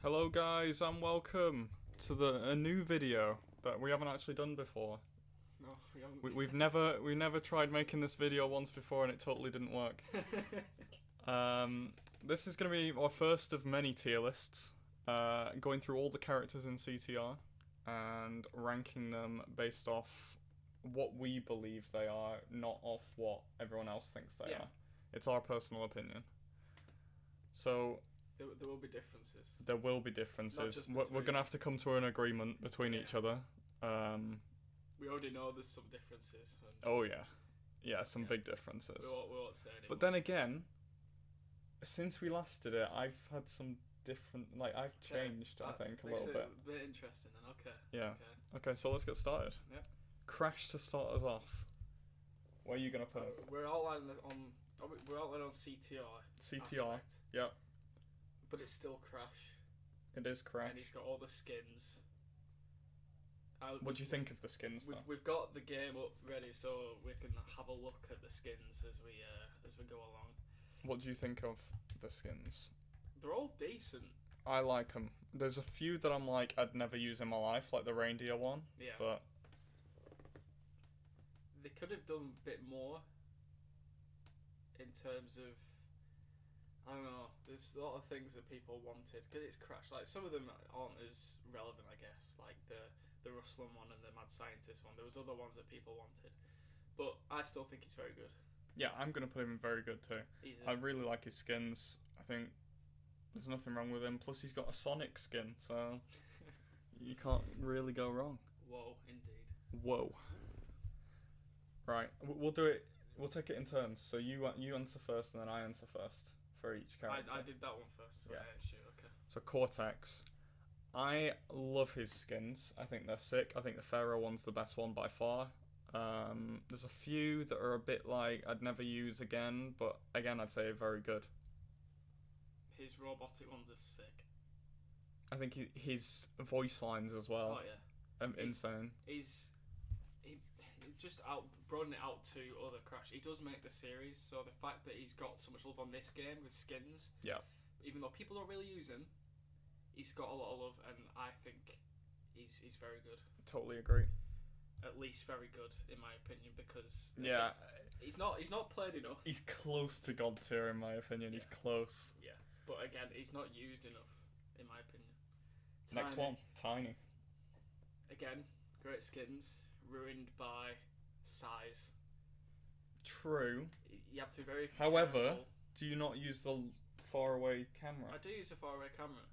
Hello guys and welcome to a new video that we haven't actually done before. No, we haven't. We've never tried making this video once before and it totally didn't work. This is going to be our first of many tier lists, going through all the characters in CTR and ranking them based off what we believe they are, not off what everyone else thinks they are. It's our personal opinion. So there will be differences. There will be differences. We're going to have to come to an agreement between each other. We already know there's some differences. Oh yeah. Yeah, some big differences. We won't say anymore. But then again, since we last did it, I've had some different... I've changed, I think, a little bit. Makes it a bit interesting then, okay. Yeah. Okay, so let's get started. Yeah. Crash to start us off. Where are you going to put him? We're outlining on CTR. CTR, aspect, yeah. But it's still Crash. It is Crash. And he's got all the skins. What do you think of the skins, though? We've got the game up ready, so we can have a look at the skins as we go along. What do you think of the skins? They're all decent. I like them. There's a few that I'm like, I'd never use in my life, like the reindeer one. Yeah. But they could have done a bit more in terms of, I don't know, there's a lot of things that people wanted, because it's Crash. Like, some of them aren't as relevant, I guess, like the Rustlin one and the Mad Scientist one. There was other ones that people wanted, but I still think he's very good. Yeah, I'm going to put him in very good too. I really like his skins. I think there's nothing wrong with him. Plus, he's got a Sonic skin, so you can't really go wrong. Whoa, indeed. Whoa. Right, we'll do it. We'll take it in turns. So you answer first, and then I answer first for each character. I did that one first. So Yeah. Shoot, okay. So Cortex. I love his skins. I think they're sick. I think the Pharaoh one's the best one by far. There's a few that are a bit like I'd never use again, but again I'd say very good. His robotic ones are sick. I think his voice lines as well. Oh yeah. Insane. He just broadening it out to other Crash. He does make the series, so the fact that he's got so much love on this game with skins. Yeah. Even though people don't really use him, he's got a lot of love, and I think he's very good. Totally agree. At least very good, in my opinion, because he's not played enough. He's close to God tier, in my opinion. Yeah. He's close. Yeah, but again, he's not used enough, in my opinion. Next one, Tiny. Again, great skins, ruined by size. True. You have to be very However, careful. do you not use the faraway camera? I do use a faraway camera.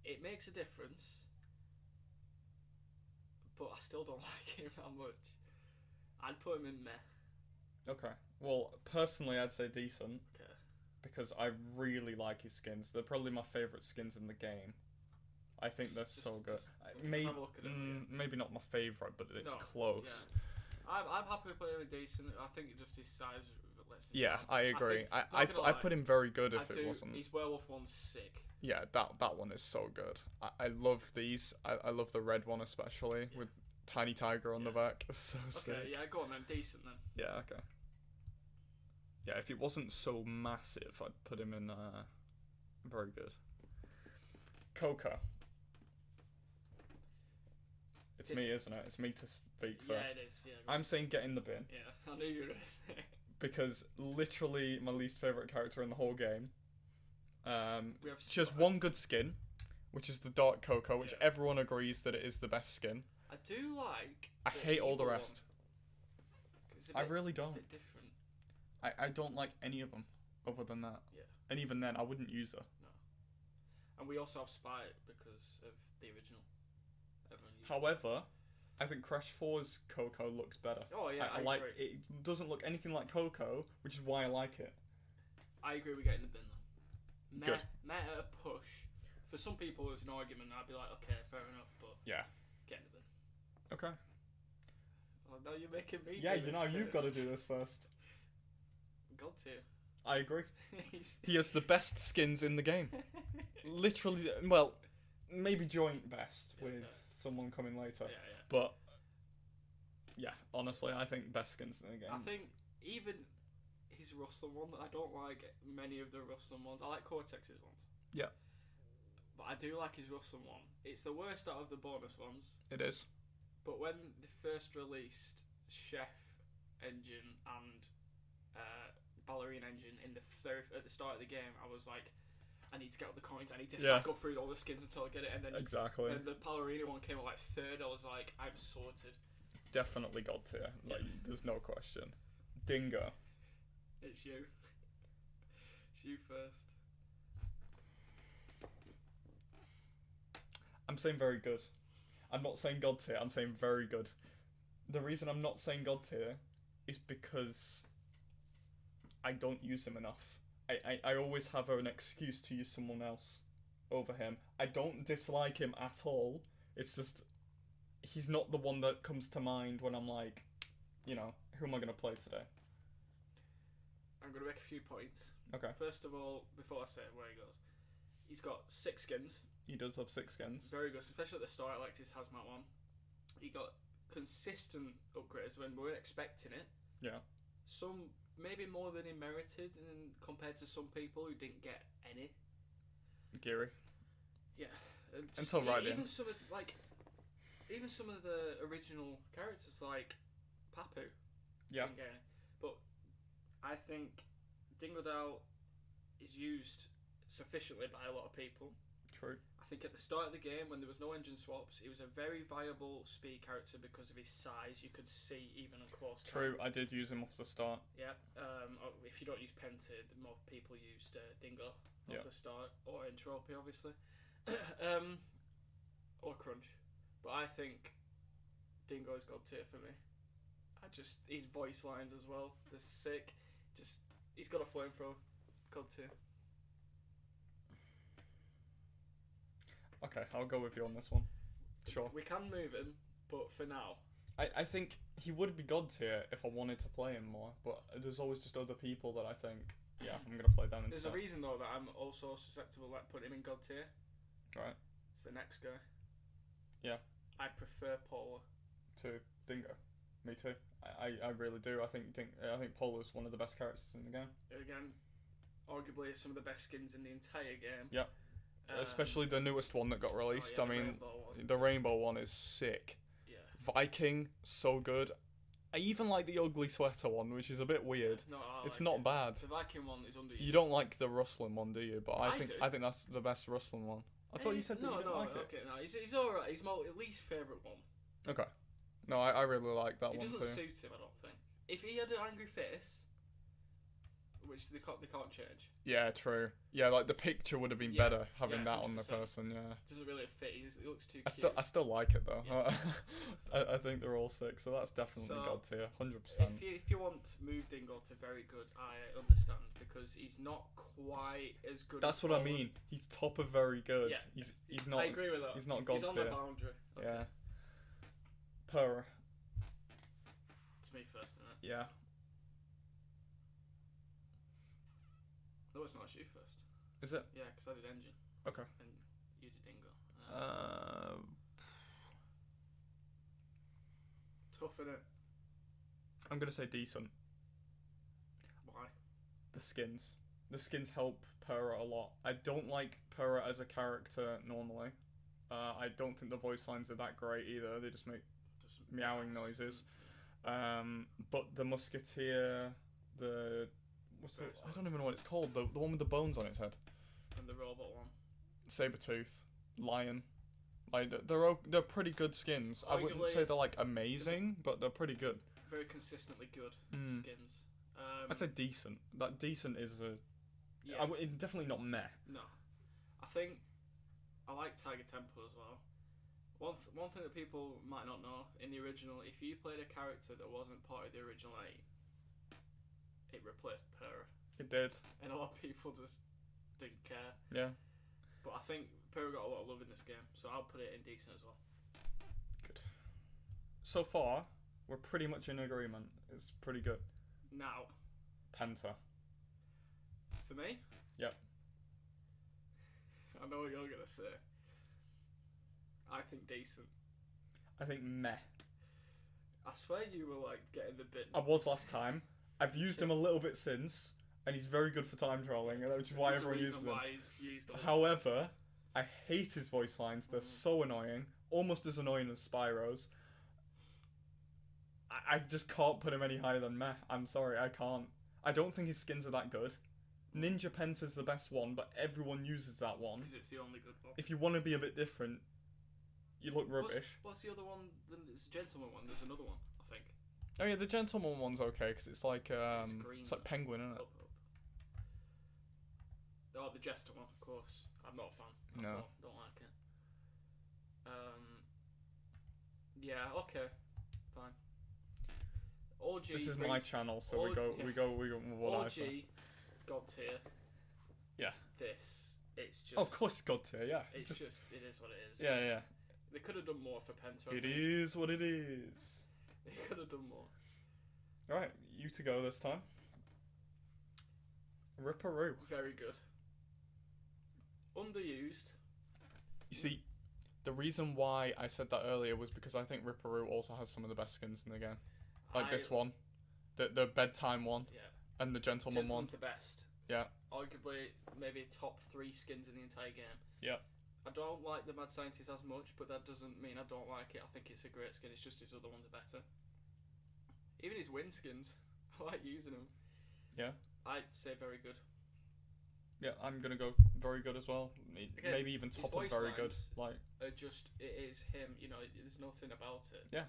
It makes a difference, but I still don't like him that much. I'd put him in meh. Okay. Well, personally, I'd say decent. Okay. Because I really like his skins. They're probably my favourite skins in the game. I think they're so good. Maybe, have a look at them, maybe not my favourite, but it's No, close. Yeah. I'm happy with putting him in decent. I think just his size lets him Yeah, down. I agree. I I'd put him very good if it wasn't. His werewolf one's sick. Yeah, that one is so good. I love these. I love the red one especially with Tiny Tiger on the back. It's so sick. Okay, yeah, go on then. Decent then. Yeah, okay. Yeah, if it wasn't so massive, I'd put him in very good. Coca. It's me, isn't it? It's me to speak first. Yeah, it is. Yeah, I'm saying get in the bin. Yeah, I knew you were going to say. Because literally my least favourite character in the whole game. We have she has one good skin, which is the Dark Coco, which everyone agrees that it is the best skin. I do like. I hate all the rest. I really don't. A bit different. I don't like any of them other than that. Yeah. And even then, I wouldn't use her. No. And we also have Spite because of the original. However, I think Crash 4's Coco looks better. Oh yeah, I like agree. it. Doesn't look anything like Coco, which is why I like it. I agree with getting the bin though. Good. Meh at a push. For some people, as an argument, I'd be like, okay, fair enough, but yeah, get in the bin. Okay. Well, now you're making me. Yeah, do this you've got to do this first. Got to. I agree. He has the best skins in the game. Literally, well, maybe joint best with someone coming later. Yeah. But yeah, honestly, I think best skins in the game. I think even his Rustlin one, I don't like many of the Rustlin ones. I like Cortex's ones. Yeah. But I do like his Russell one. It's the worst out of the bonus ones. It is. But when they first released Chef Engine and Ballerina Engine in at the start of the game, I was like, I need to get up the coins. I need to cycle through all the skins until I get it. And then exactly. Then the Ballerina one came at like third. I was like, I'm sorted. Definitely God tier. Like, there's no question. Dingo. It's you. It's you first. I'm saying very good. I'm not saying God tier. I'm saying very good. The reason I'm not saying God tier is because I don't use him enough. I always have an excuse to use someone else over him. I don't dislike him at all. It's just he's not the one that comes to mind when I'm like, who am I going to play today? I'm going to make a few points. Okay. First of all, before I say where he goes, he's got 6 skins. He does have 6 skins. Very good, especially at the start. I liked his hazmat one. He got consistent upgrades when we weren't expecting it. Yeah. Some maybe more than he merited, and compared to some people who didn't get any. Geary. Yeah. Until right in. Even some of the original characters like Papu. Yeah. Didn't get any. But I think Dingodile is used sufficiently by a lot of people. True. I think at the start of the game, when there was no engine swaps, he was a very viable speed character because of his size. You could see even up close. True, I did use him off the start. Yeah. If you don't use Penta, the more people used Dingo off the start, or Entropy, obviously, or Crunch. But I think Dingo is God tier for me. His voice lines as well, they're sick. He's got a flamethrower. God tier. Okay, I'll go with you on this one. Sure. We can move him, but for now, I think he would be God tier if I wanted to play him more, but there's always just other people that I think, I'm gonna play them instead. There's a reason though that I'm also susceptible like putting him in God tier. Right. It's the next guy. Yeah. I prefer Polar to Dingo. Me too. I really do. I think Polar's one of the best characters in the game. Again, arguably some of the best skins in the entire game. Yeah. Especially the newest one that got released. The rainbow one is sick. Yeah. Viking, so good. I even like the ugly sweater one, which is a bit weird. No, it's not bad. The Viking one is underused. You don't like the rustling one, do you? But I do. I think that's the best rustling one. I thought you said that you didn't like it. Okay, no, he's alright. He's my least favourite one. Okay. No, I really like that one too. It doesn't suit him, I don't think. If he had an angry face, which they can't change. Yeah, true. Yeah, like the picture would have been better having that on the 100%. person. Yeah. Doesn't really fit. He looks too cute. I still like it though. Yeah. I think they're all sick, so that's definitely God tier, 100%. If you want to move Dingo to very good, I understand because he's not quite as good. That's what I mean. He's top of very good. Yeah. He's not. I agree with that. He's not God tier. He's on the boundary. Okay. Yeah. Purr. It's me first, isn't it? Yeah. No, it's not. It's you first. Is it? Yeah, because I did engine. Okay. And you did Dingo. Tough, innit? I'm gonna say decent. Why? The skins. The skins help Purr a lot. I don't like Purr as a character normally. I don't think the voice lines are that great either. They just make meowing noises. But the Musketeer, I don't even know what it's called. The one with the bones on its head. And the robot one. Sabretooth, Lion. Like they're pretty good skins. I wouldn't say they're like amazing, but they're pretty good. Very consistently good skins. I'd say decent. That decent is a. Yeah. Definitely not meh. No, I think I like Tiger Temple as well. One thing that people might not know in the original, if you played a character that wasn't part of the original 8, it replaced Purr. It did. And a lot of people just didn't care. Yeah. But I think Purr got a lot of love in this game, so I'll put it in decent as well. Good. So far, we're pretty much in agreement. It's pretty good. Now. Penta. For me? Yep. I know what you're going to say. I think decent. I think meh. I swear you were like getting the bit. I was last time. I've used him a little bit since, and he's very good for time trolling, which is why everyone uses him. However, I hate his voice lines. They're so annoying. Almost as annoying as Spyro's. I just can't put him any higher than meh. I'm sorry, I can't. I don't think his skins are that good. Ninja Penta's the best one, but everyone uses that one. Because it's the only good one. If you want to be a bit different, you look rubbish. What's the other one? It's a gentleman one. There's another one, I think. Oh yeah, the gentleman one's okay because it's like green, it's like penguin, isn't it? Up. Oh, the jester one, of course. I'm not a fan. No. All. Don't like it. Yeah. Okay. Fine. OG. This is my channel, so we go with what I say. OG, God tier. Yeah. It's just. Oh, of course, God tier. Yeah. It's just it is what it is. Yeah, yeah. They could have done more for Penta. It is what it is. They could have done more. Right, you to go this time. Ripperoo. Very good. Underused. You see, the reason why I said that earlier was because I think Ripperoo also has some of the best skins in the game. Like this one, the bedtime one, Yeah. and the gentleman one. Gentleman's the best. Yeah. Arguably, maybe top 3 skins in the entire game. Yeah. I don't like the Mad Scientist as much, but that doesn't mean I don't like it. I think it's a great skin. It's just his other ones are better. Even his wind skins, I like using them. Yeah. I'd say very good. Yeah, I'm gonna go very good as well. Again, maybe even top of very good. Like, it is him. You know, there's nothing about it. Yeah.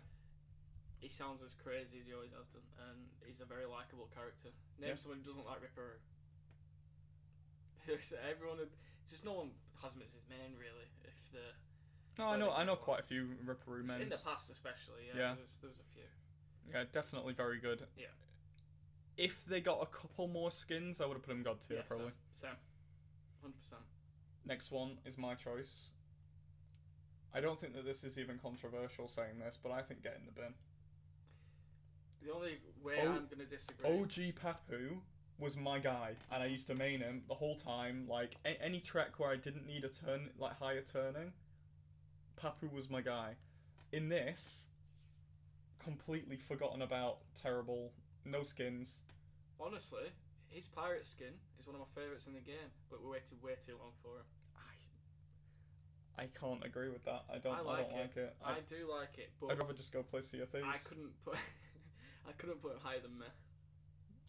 He sounds as crazy as he always has done, and he's a very likable character. Name someone who doesn't like Ripper. Everyone, just no one has him as his main really. If the no, I know quite a few Ripperoo men. In the past, especially, Yeah. There was a few. Yeah, definitely very good. Yeah. If they got a couple more skins, I would have put him God tier probably. Same. 100%. Next one is my choice. I don't think that this is even controversial saying this, but I think get in the bin. The only way I'm gonna disagree. OG Papu was my guy, and I used to main him the whole time. Like any track where I didn't need a turn, like higher turning, Papu was my guy. In this, completely forgotten about, terrible, no skins. Honestly, his pirate skin is one of my favourites in the game, but we waited way too long for it. I can't agree with that. I don't like it. I do like it, but I'd rather just go play Sea of Thieves. I couldn't put him higher than me.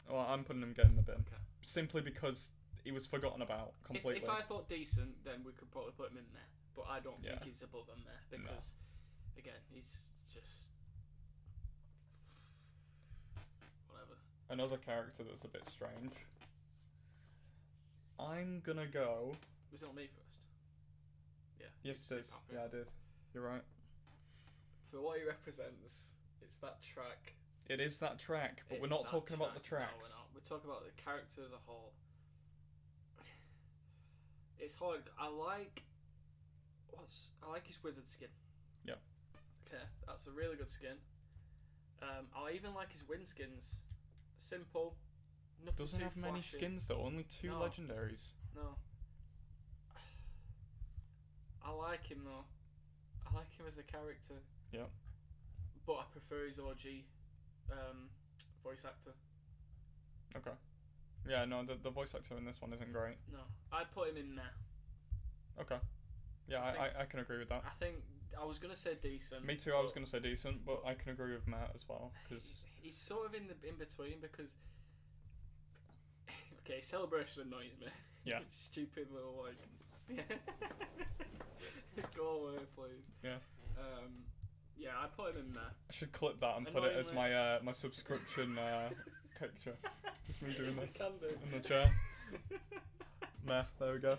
Well, I'm putting him getting the bin. Okay. Simply because he was forgotten about completely. If I thought decent, then we could probably put him in there. But I don't think he's above him there because, again, he's just whatever. Another character that's a bit strange. I'm gonna go. Was it not me first? Yeah. Yes, it is. Yeah, I did. You're right. For what he represents, it's that track. It is that track, but we're not talking about the tracks. No, we're not. We're talking about the character as a whole. It's hard. I like his wizard skin. Yeah. Okay, that's a really good skin. I even like his wind skins. Simple. Nothing Doesn't too have many flashy. skins though. Only 2 No. legendaries. No. I like him though. I like him as a character. Yeah. But I prefer his OG voice actor. Okay. Yeah, no, the voice actor in this one isn't great. No, I'd put him in there. Okay. Yeah, I can agree with that. I think I was gonna say decent. Me too. I was gonna say decent, but I can agree with Matt as well because he's sort of in between because okay, celebration annoys me. Yeah. Stupid little like. Go away, please. Yeah. Yeah, I put him in there. I should clip that and put it as my my subscription picture. Just me doing this Can do. in the chair. Meh. There we go.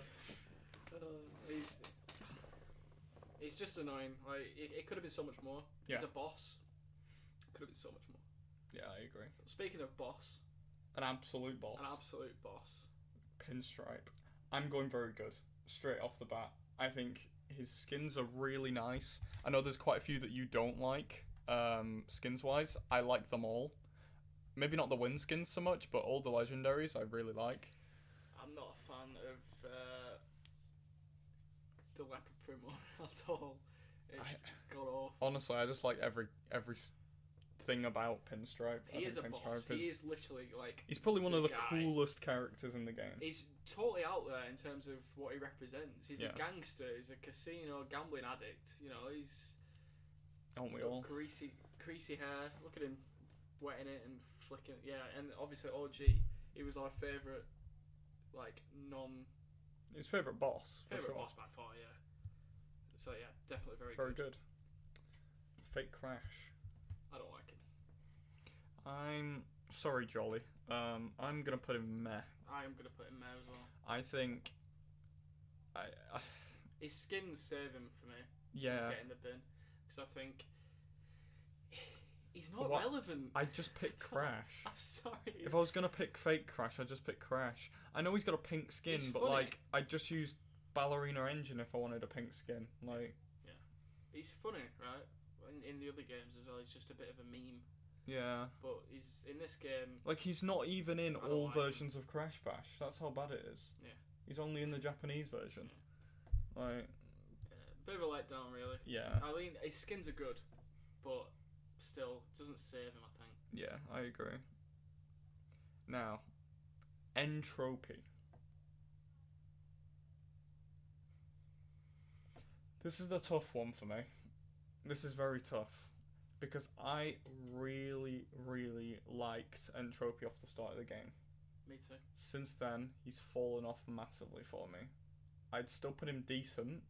He's just annoying. Like it could have been so much more. Yeah. He's a boss. Could have been so much more. Yeah, I agree. Speaking of boss. An absolute boss. An absolute boss. Pinstripe. I'm going very good. Straight off the bat. I think his skins are really nice. I know there's quite a few that you don't like, skins wise. I like them all. Maybe not the wind skins so much, but all the legendaries I really like. I'm not a fan of the leopard primo at all. It's god awful. Honestly, I just like every thing about Pinstripe. He is a think boss. Pinstripe He is literally like. He's probably one of the guy. coolest characters in the game. He's totally out there in terms of what he represents. He's Yeah. a gangster. He's a casino gambling addict. You know, he's Aren't we got all? greasy hair. Look at him wetting it and flicking it. Yeah, and obviously OG. He was our favourite, like His favourite boss. For favourite sure. boss by far. Yeah. So yeah, definitely Very good. Fake Crash. I don't like him. I'm sorry, Jolly. I'm gonna put him meh. I am gonna put him there as well. I think. I His skins save him for me. yeah. Get in the bin because I think he's not What? relevant. I just picked Crash. I'm sorry. If I was gonna pick Fake Crash, I'd just pick Crash. I know he's got a pink skin, He's but funny. like I'd just use Ballerina Engine if I wanted a pink skin. Like He's funny, right? In the other games as well, he's just a bit of a meme. yeah. But he's in this game. Like he's not even in I don't all like him. versions of Crash Bash. That's how bad it is. Yeah. He's only in the Japanese version. Like Bit of a letdown, really. yeah. I mean, his skins are good, but still doesn't save him. I think. Yeah, I agree. Now, Entropy. This is the tough one for me. This is very tough. Because I really, really liked Entropy off the start of the game. Me too. Since then, he's fallen off massively for me. I'd still put him decent.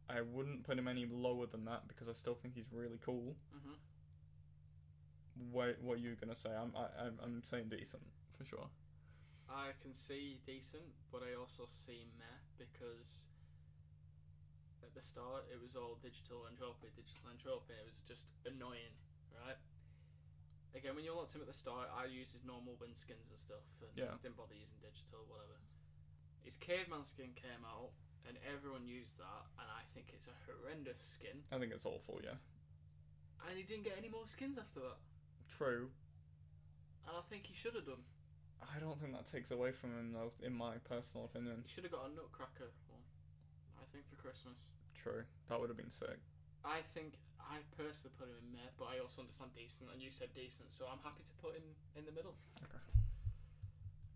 I wouldn't put him any lower than that because I still think he's really cool. Mhm. What are you gonna say? I'm saying decent for sure. I can see decent, but I also see meh because at the start it was all digital entropy. It was just annoying, right? Again, when you unlocked him at the start, I used his normal win skins and stuff, and Yeah. didn't bother using digital, whatever. His caveman skin came out, and everyone used that, and I think it's a horrendous skin. I think it's awful, yeah. And he didn't get any more skins after that, True. and I think he should have done. I don't think that takes away from him though, in my personal opinion. He should have got a Nutcracker one, I think, for Christmas. True. That would have been sick. I think I personally put him in meh, but I also understand decent, and you said decent, so I'm happy to put him in the middle. Okay.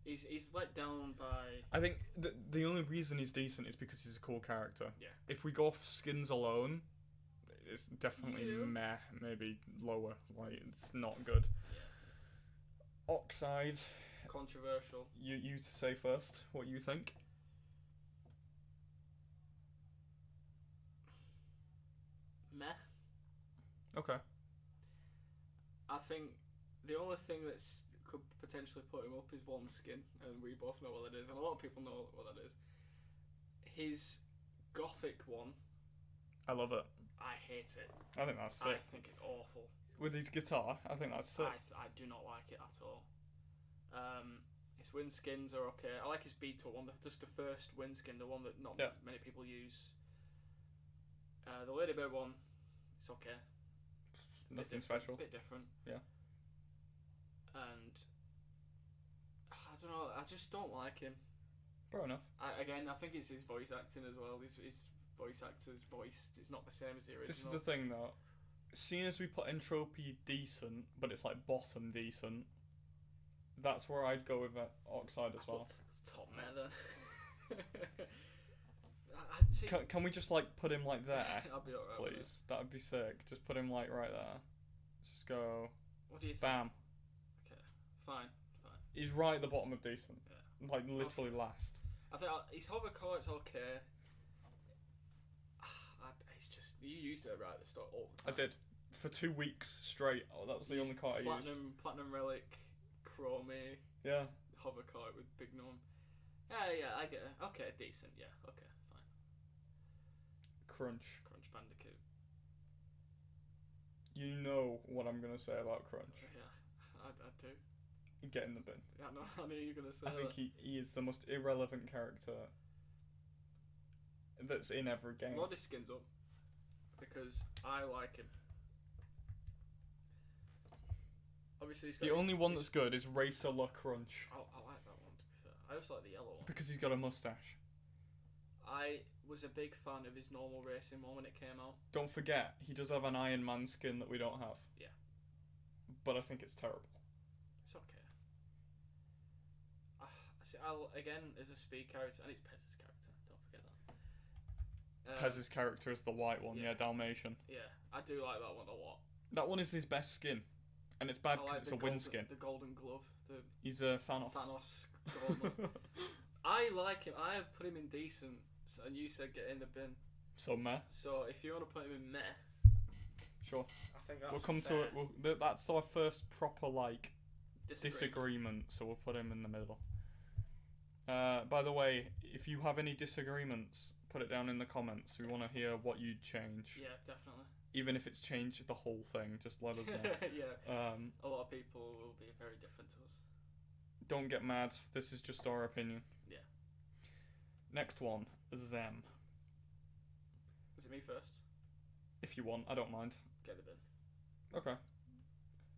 He's let down by. I think the only reason he's decent is because he's a cool character. Yeah. If we go off skins alone, it's definitely Yes. meh, maybe lower. Like, it's not good. Yeah. Oxide, Controversial. you to say first what you think. Meh. Okay. I think the only thing that's could potentially put him up is one skin, and we both know what that is, and a lot of people know what that is. His gothic one, I love it. I hate it. I think that's I sick. think it's awful. With his guitar, I think that's sick. I do not like it at all. His wind skins are okay. I like his Beetle one, just the first wind skin, the one that not Yeah. many people use. The Ladybird one, it's okay. Nothing special. Bit different. Yeah. And I don't know. I just don't like him. Fair enough. I think it's his voice acting as well. His voice actor's voice is not the same as the original. This is the thing though. Seeing as we put Entropy decent, but it's like bottom decent, that's where I'd go with Oxide as well. Top meta. See, Can we just like put him like there, I'll be alright with it. please? That'd be sick. Just put him like right there. Just go. What do you think? Bam. Okay, fine. He's right at the bottom of decent. Yeah. Like literally last. I think his hover cart's okay. It's just you used it right at the start all the I time. did. For 2 weeks straight. Oh, that was the only card I used. Platinum relic, chromie, Yeah. hover cart with big gnome. Yeah, I get it. Okay, decent. Yeah, okay, fine. Crunch. Crunch Bandicoot. You know what I'm gonna say about Crunch. Yeah, I do. Get in the bin. Yeah, no, I knew you were gonna say I think that. he is the most irrelevant character that's in every game. Rod his skins up because I like him. Obviously, he's got The his- only one his- that's good is Racer La Crunch. I like that one, to be fair. I also like the yellow one. Because he's got a mustache. I was a big fan of his normal racing one when it came out. Don't forget, he does have an Iron Man skin that we don't have. Yeah. But I think it's terrible. It's okay. Again, as a speed character, and it's Pez's character, don't forget that. Pez's character is the white one, yeah, Dalmatian. Yeah, I do like that one a lot. That one is his best skin. And it's bad because it's a wind skin. The golden glove. He's a Thanos. Thanos golden. I like him. I put him in decent, and you said get in the bin. So meh. So if you want to put him in meh, sure. I think that's we'll come fair. to it. That's our first proper disagreement. So we'll put him in the middle. By the way, if you have any disagreements, put it down in the comments. We want to hear what you'd change. Yeah, definitely. Even if it's changed the whole thing, just let us know. Yeah. A lot of people will be very different to us. Don't get mad. This is just our opinion. Yeah. Next one, Zem. Is it me first? If you want, I don't mind. Get the bin. Okay.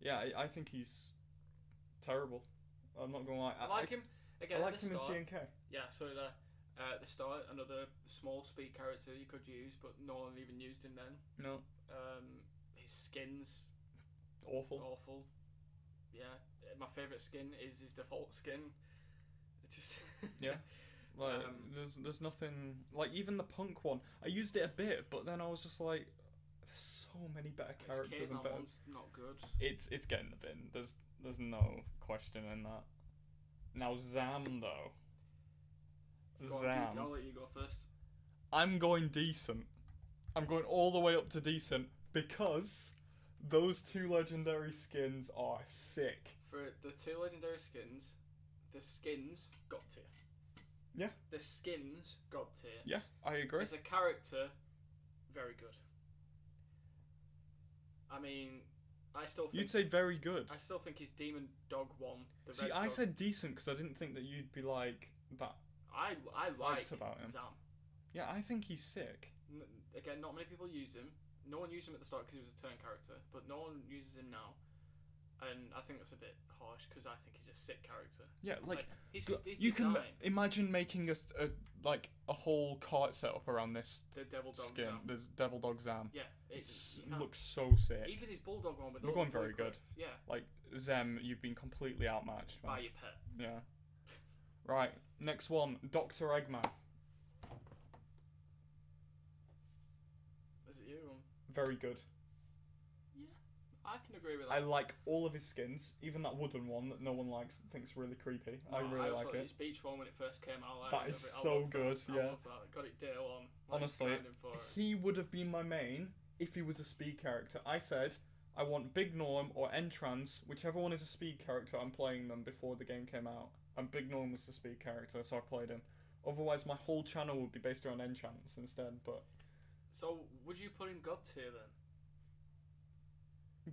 Yeah, I think he's terrible. I'm not gonna lie. I like him. Again, I liked him start, in CNK. Yeah, so at the start, another small speed character you could use, but no one even used him then. No. His skin's awful. Yeah, my favourite skin is his default skin. It just yeah. Like there's nothing like even the punk one. I used it a bit, but then I was just like, there's so many better characters and better. One's not good. It's getting the bin. There's no question in that. Now Zam though. I'll let you go first. I'm going decent. I'm going all the way up to decent because those two legendary skins are sick. For the two legendary skins, the skins got tier. Yeah. The skins got tier. Yeah, I agree. As a character, very good. I mean, I still think... You'd say very good. I still think his Demon Dog one. See, I said decent because I didn't think that you'd be like that. I like about him. Zam. Yeah, I think he's sick. Again, not many people use him. No one used him at the start because he was a turn character, but no one uses him now. And I think that's a bit harsh because I think he's a sick character. Yeah, like his you design, can imagine making a whole cart setup around this the Devil Dog skin. Zam. There's Devil Dog Zam. Yeah, it looks so sick. Even his Bulldog one with we're going very good. Yeah, like Zem, you've been completely outmatched. Man. By your pet. Yeah. Right, next one, Dr. Eggman. Is it you? Very good. Yeah, I can agree with that. I like all of his skins, even that wooden one that no one likes that thinks really creepy. No, I really like it. His beach one when it first came out. That is so good, yeah. I love that. Got it day one. Honestly, he would have been my main if he was a speed character. I said, I want Big Norm or Entrance, whichever one is a speed character, I'm playing them before the game came out. And Big Norm was the speed character, so I played him. Otherwise, my whole channel would be based around Enchants instead, but... So, would you put him God tier then?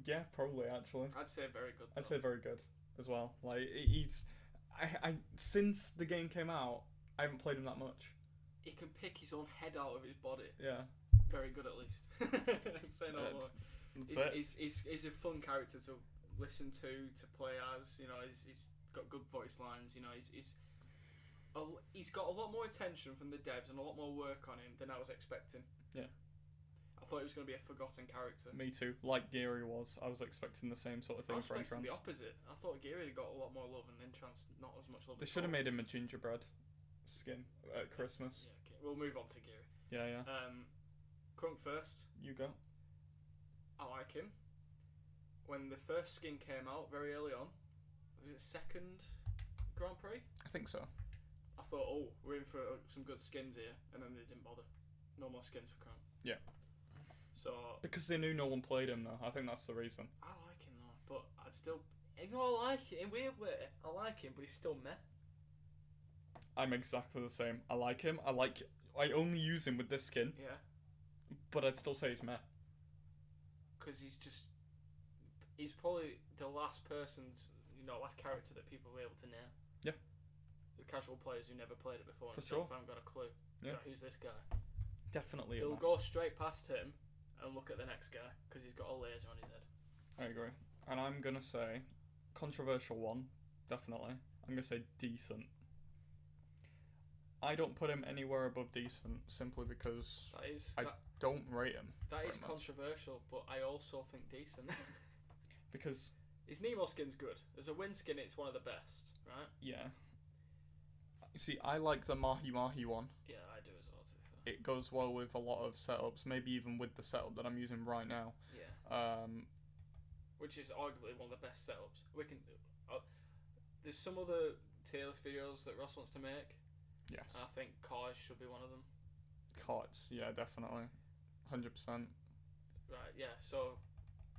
Yeah, probably, actually. I'd say very good. I'd say very good as well. Like, he's... I since the game came out, I haven't played him that much. He can pick his own head out of his body. Yeah. Very good, at least. Say no more. He's a fun character to listen to play as. You know, he's got good voice lines. You know, he's got a lot more attention from the devs and a lot more work on him than I was expecting. Yeah. I thought he was going to be a forgotten character. Me too. Like Geary was. I was expecting the same sort of thing for Entrance. I was expecting the opposite. I thought Geary got a lot more love and Entrance not as much love. They should have made him a gingerbread skin at Christmas. Yeah, okay. We'll move on to Geary. Yeah. Crunk first. You go. I like him. When the first skin came out very early on, was it second Grand Prix? I think so. I thought, we're in for some good skins here, and then they didn't bother. No more skins for Crown. Yeah. So because they knew no one played him, though. I think that's the reason. I like him though, but I'd still, even though I like it in a weird way, I like him, but he's still meh. I'm exactly the same. I like him. I only use him with this skin. Yeah. But I'd still say he's meh. Because he's probably the last last character that people were able to name. Yeah. The casual players who never played it before For sure. haven't got a clue. Yeah. Who's this guy? Definitely. They'll go straight past him and look at the next guy because he's got a laser on his head. I agree. And I'm going to say, controversial one, definitely. I'm going to say decent. I don't put him anywhere above decent simply because I don't rate him. That is very much. controversial, but I also think decent. Because his Nemo skin's good. As a win skin, it's one of the best, right? yeah. See, I like the Mahi Mahi one. Yeah, I do as well, to be fair. It goes well with a lot of setups, maybe even with the setup that I'm using right now. Yeah. Which is arguably one of the best setups. We can. There's some other tier list videos that Ross wants to make. Yes. I think cars should be one of them. Cards, yeah, definitely. 100%. Right, yeah, so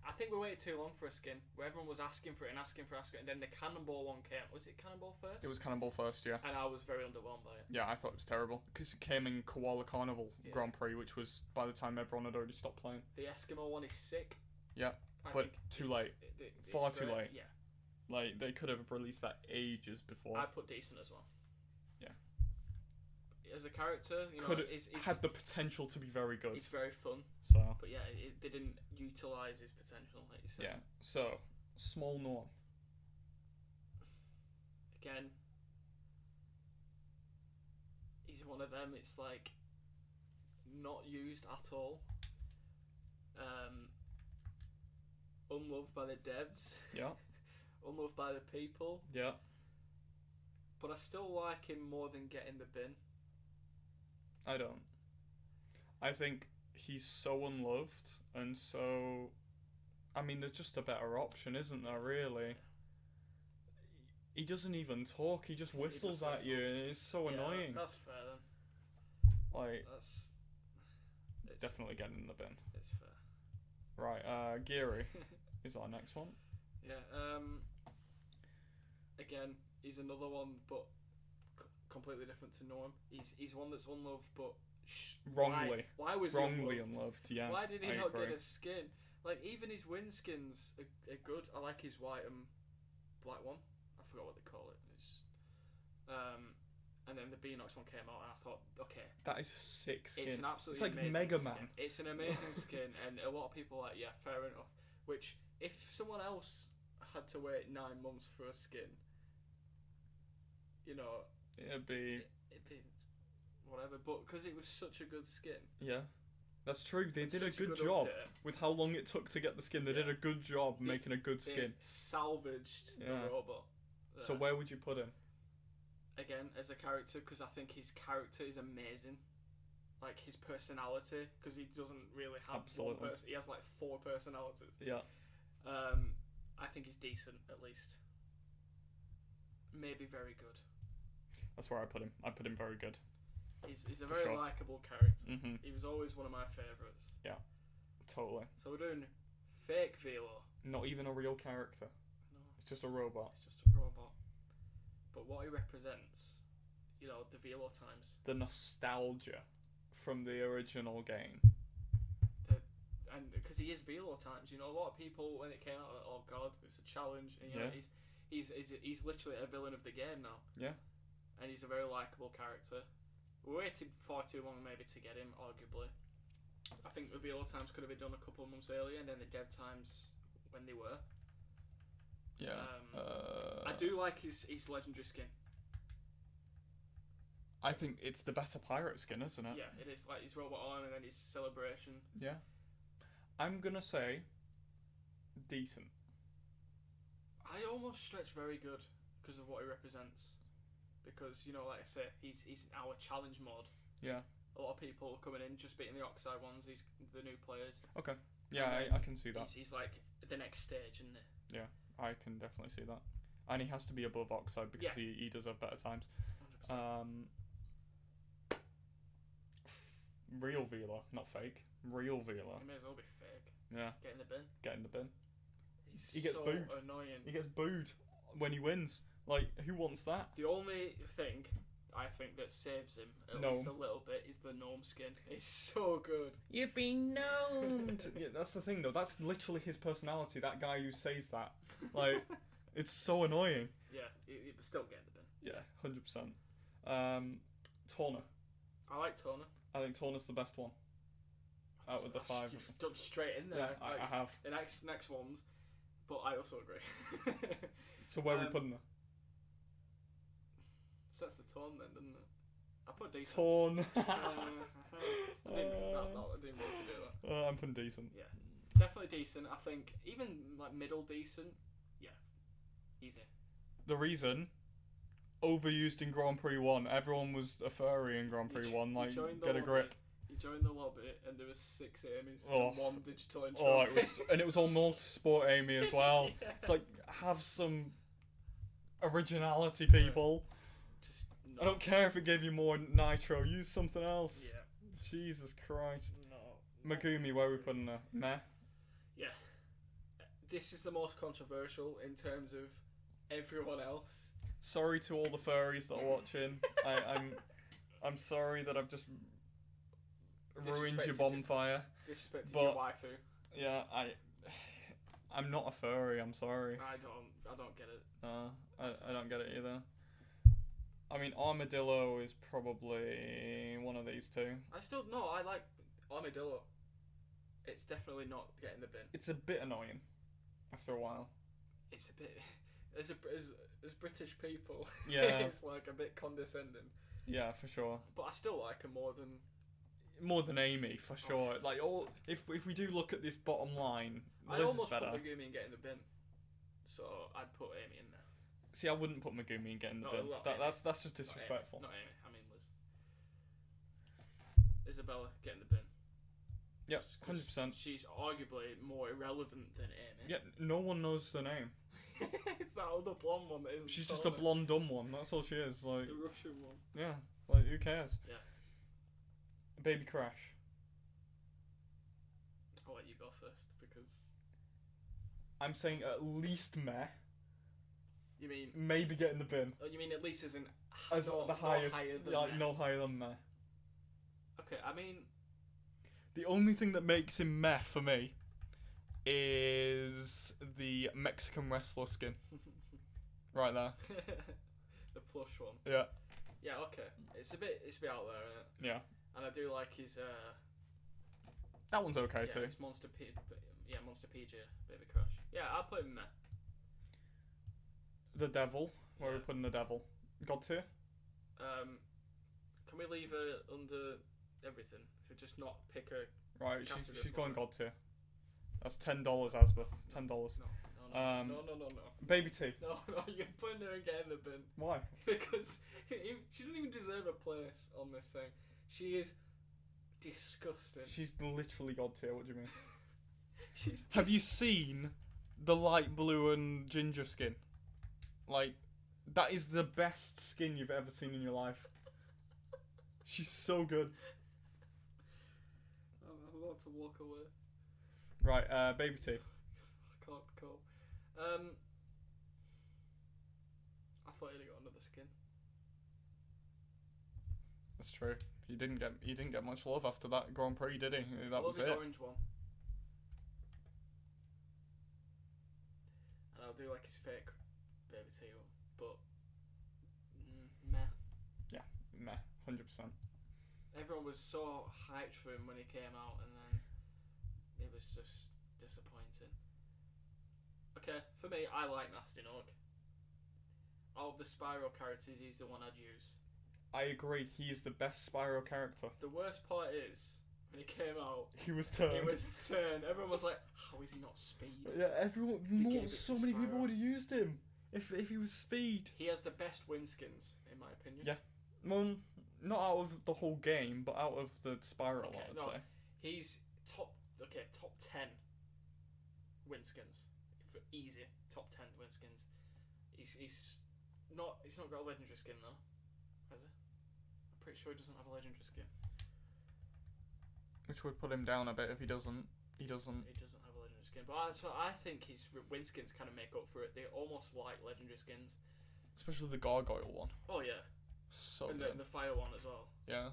I think we waited too long for a skin where everyone was asking for it, and then the Cannonball one came. Was it Cannonball first? It was Cannonball first, yeah. And I was very underwhelmed by it. Yeah, I thought it was terrible. Because it came in Koala Carnival Grand Prix, which was by the time everyone had already stopped playing. The Eskimo one is sick. Yeah, but too late. It's Far too late. Yeah. Like, they could have released that ages before. I put decent as well. Yeah. As a character, he's had the potential to be very good. He's very fun. So. But yeah, they didn't utilise his potential, like you said. Yeah. So, small Norm. Again, he's one of them. It's like not used at all. Unloved by the devs. Yeah. Unloved by the people. Yeah. But I still like him more than getting the bin. I don't. I think he's so unloved, and so... I mean, there's just a better option, isn't there, really? He doesn't even talk, he just whistles at you, and it's so annoying. That's fair, then. Like, it's definitely getting in the bin. It's fair. Right, Geary is our next one. Yeah, again, he's another one, but completely different to Norm. He's one that's unloved, but wrongly. Why was wrongly he unloved? Yeah. Why did he not agree. get a skin? Like, even his win skins are good. I like his white and black one. I forgot what they call it. And then the Beanox one came out, and I thought, okay, that is a sick skin. It's an absolutely like amazing Mega skin. Man. It's an amazing skin, and a lot of people are like, yeah, fair enough. Which, if someone else had to wait 9 months for a skin, it'd be whatever. But because it was such a good skin. Yeah. That's true. They did a good job with how long it took to get the skin. They did a good job making a good skin. Salvaged the robot. So where would you put him? Again, as a character, because I think his character is amazing. Like, his personality, because he doesn't really have one person. He has like 4 personalities. Yeah. I think he's decent, at least. Maybe very good. That's where I put him. I put him very good. He's a very likeable character. Mm-hmm. He was always one of my favourites. Yeah, totally. So we're doing fake Velo. Not even a real character. No. It's just a robot. It's just a robot. But what he represents, the Velo times. The nostalgia from the original game. And because he is Velo times, a lot of people, when it came out, like, oh god, it's a challenge. And, he's literally a villain of the game now. Yeah. And he's a very likeable character. We waited far too long maybe to get him, arguably. I think the Velo times could have been done a couple of months earlier, and then the dev times when they were. Yeah. I do like his legendary skin. I think it's the better pirate skin, isn't it? Yeah, it is. Like his robot arm and then his celebration. Yeah. I'm gonna say decent. I almost stretch very good because of what he represents. Because, like I say, he's our challenge mod. Yeah. A lot of people coming in just beating the Oxide ones, these the new players. Okay. Yeah, I can see that. He's like the next stage, isn't he? Yeah, I can definitely see that. And he has to be above Oxide because he does have better times. 100%. Real Velo, not fake. Real Velo. He may as well be fake. Yeah. Get in the bin. Get in the bin. He gets so booed. Annoying. He gets booed when he wins. Like, who wants that? The only thing I think that saves him at least a little bit is the gnome skin. It's so good. You've been gnomed. Yeah, that's the thing though. That's literally his personality. That guy who says that, like, it's so annoying. Yeah, it still get in the bin. Yeah, 100%. Torna. I like Torna. I think Torna's the best one. Out of the 5. You've jumped straight in there. Yeah, I have. The next ones, but I also agree. So where are we putting her? So that's the Torn then, doesn't it? I put decent. Torn. I didn't want to do that. I'm putting decent. Yeah, definitely decent. I think even like middle decent. Yeah, easy. The reason, overused in Grand Prix 1. Everyone was a furry in Grand Prix 1. Like, get a grip. You joined the lobby and there was 6 Amy's and 1 digital intro. Oh, it was all multi-sport Amy as well. Yeah. It's like, have some originality, people. Just I don't care if it gave you more nitro. Use something else. Yeah. Jesus Christ. No. Megumi, where are we putting her? Meh. Yeah. This is the most controversial in terms of everyone else. Sorry to all the furries that are watching. I'm sorry that I've just ruined your bonfire. Disrespecting But- your waifu. Yeah, I'm not a furry. I'm sorry. I don't get it. No, I don't get it either. I mean, Armadillo is probably one of these two. I like Armadillo. It's definitely not getting the bin. It's a bit annoying after a while. It's a bit as British people. Yeah. It's like a bit condescending. Yeah, for sure. But I still like her more than Amy, for sure. yeah, Like, all if we do look at this bottom line, I Liz is almost better. put Megumi in getting the bin. So I'd put Amy in there. See, I wouldn't put Megumi in getting the No, bin. not Amy. That's just disrespectful. Not Amy. I mean Liz. Isabella getting the bin. Yep, Just 'cause 100%. She's arguably more irrelevant than Amy. Yeah, no one knows her name. It's that other blonde one that isn't. She's just a Tony. blonde dumb one. That's all she is. Like, The Russian one. yeah, like who cares? Yeah. Baby Crash. I'll let you go first because I'm saying at least meh. you mean Maybe get in the bin. you mean at least as in As no, the highest, higher than like meh. no higher than meh. Okay, I mean The only thing that makes him meh for me is the Mexican wrestler skin. Right there. the plush one. Yeah. Yeah, okay. It's a bit out there, isn't it? Yeah. And I do like his That one's okay yeah, too. his Monster PJ, Baby Crush. Yeah, I'll put him there. The Devil. Where are we Yeah. putting the Devil? God tier? Can we leave her under everything? Should just not pick her. Right, Category she's for going it. God tier. That's $10, Asbeth. $10. No. No. Baby T. No, you're putting her again in the bin Why? because she doesn't even deserve a place on this thing. She is disgusting. She's literally God tier. What do you mean? She's Have you seen the light blue and ginger skin? Like, that is the best skin you've ever seen in your life. She's so good. I'm about to walk away. Right, Baby T. I can't call. I thought he'd got another skin. That's true. He didn't get much love after that Grand Prix, did he? That Love was his it. orange one. And I'll do like his fake Baby T one, but meh. Meh, 100%. Everyone was so hyped for him when he came out, and then it was just disappointing. Okay, for me, I like Nasty Nog. Out of the Spyro characters, he's the one I'd use. I agree. He is the best Spyro character. The worst part is when he came out, He was turned. it was turned. Everyone was like, "How is he not speed?" Yeah, everyone. gave it So to many people Spyro. would have used him if he was speed. He has the best win skins, in my opinion. Yeah. Well, not out of the whole game, but out of the Spyro, Okay, I would no. say. He's top 10 win skins. For easy, top 10 win skins. He's not got a legendary skin though, has he? I'm pretty sure he doesn't have a legendary skin. Which would put him down a bit if he doesn't. He doesn't. He doesn't have a legendary skin, but I think his win skins kind of make up for it. They're almost like legendary skins. Especially the Gargoyle one. Oh yeah, So and good. the fire one as well. Yeah.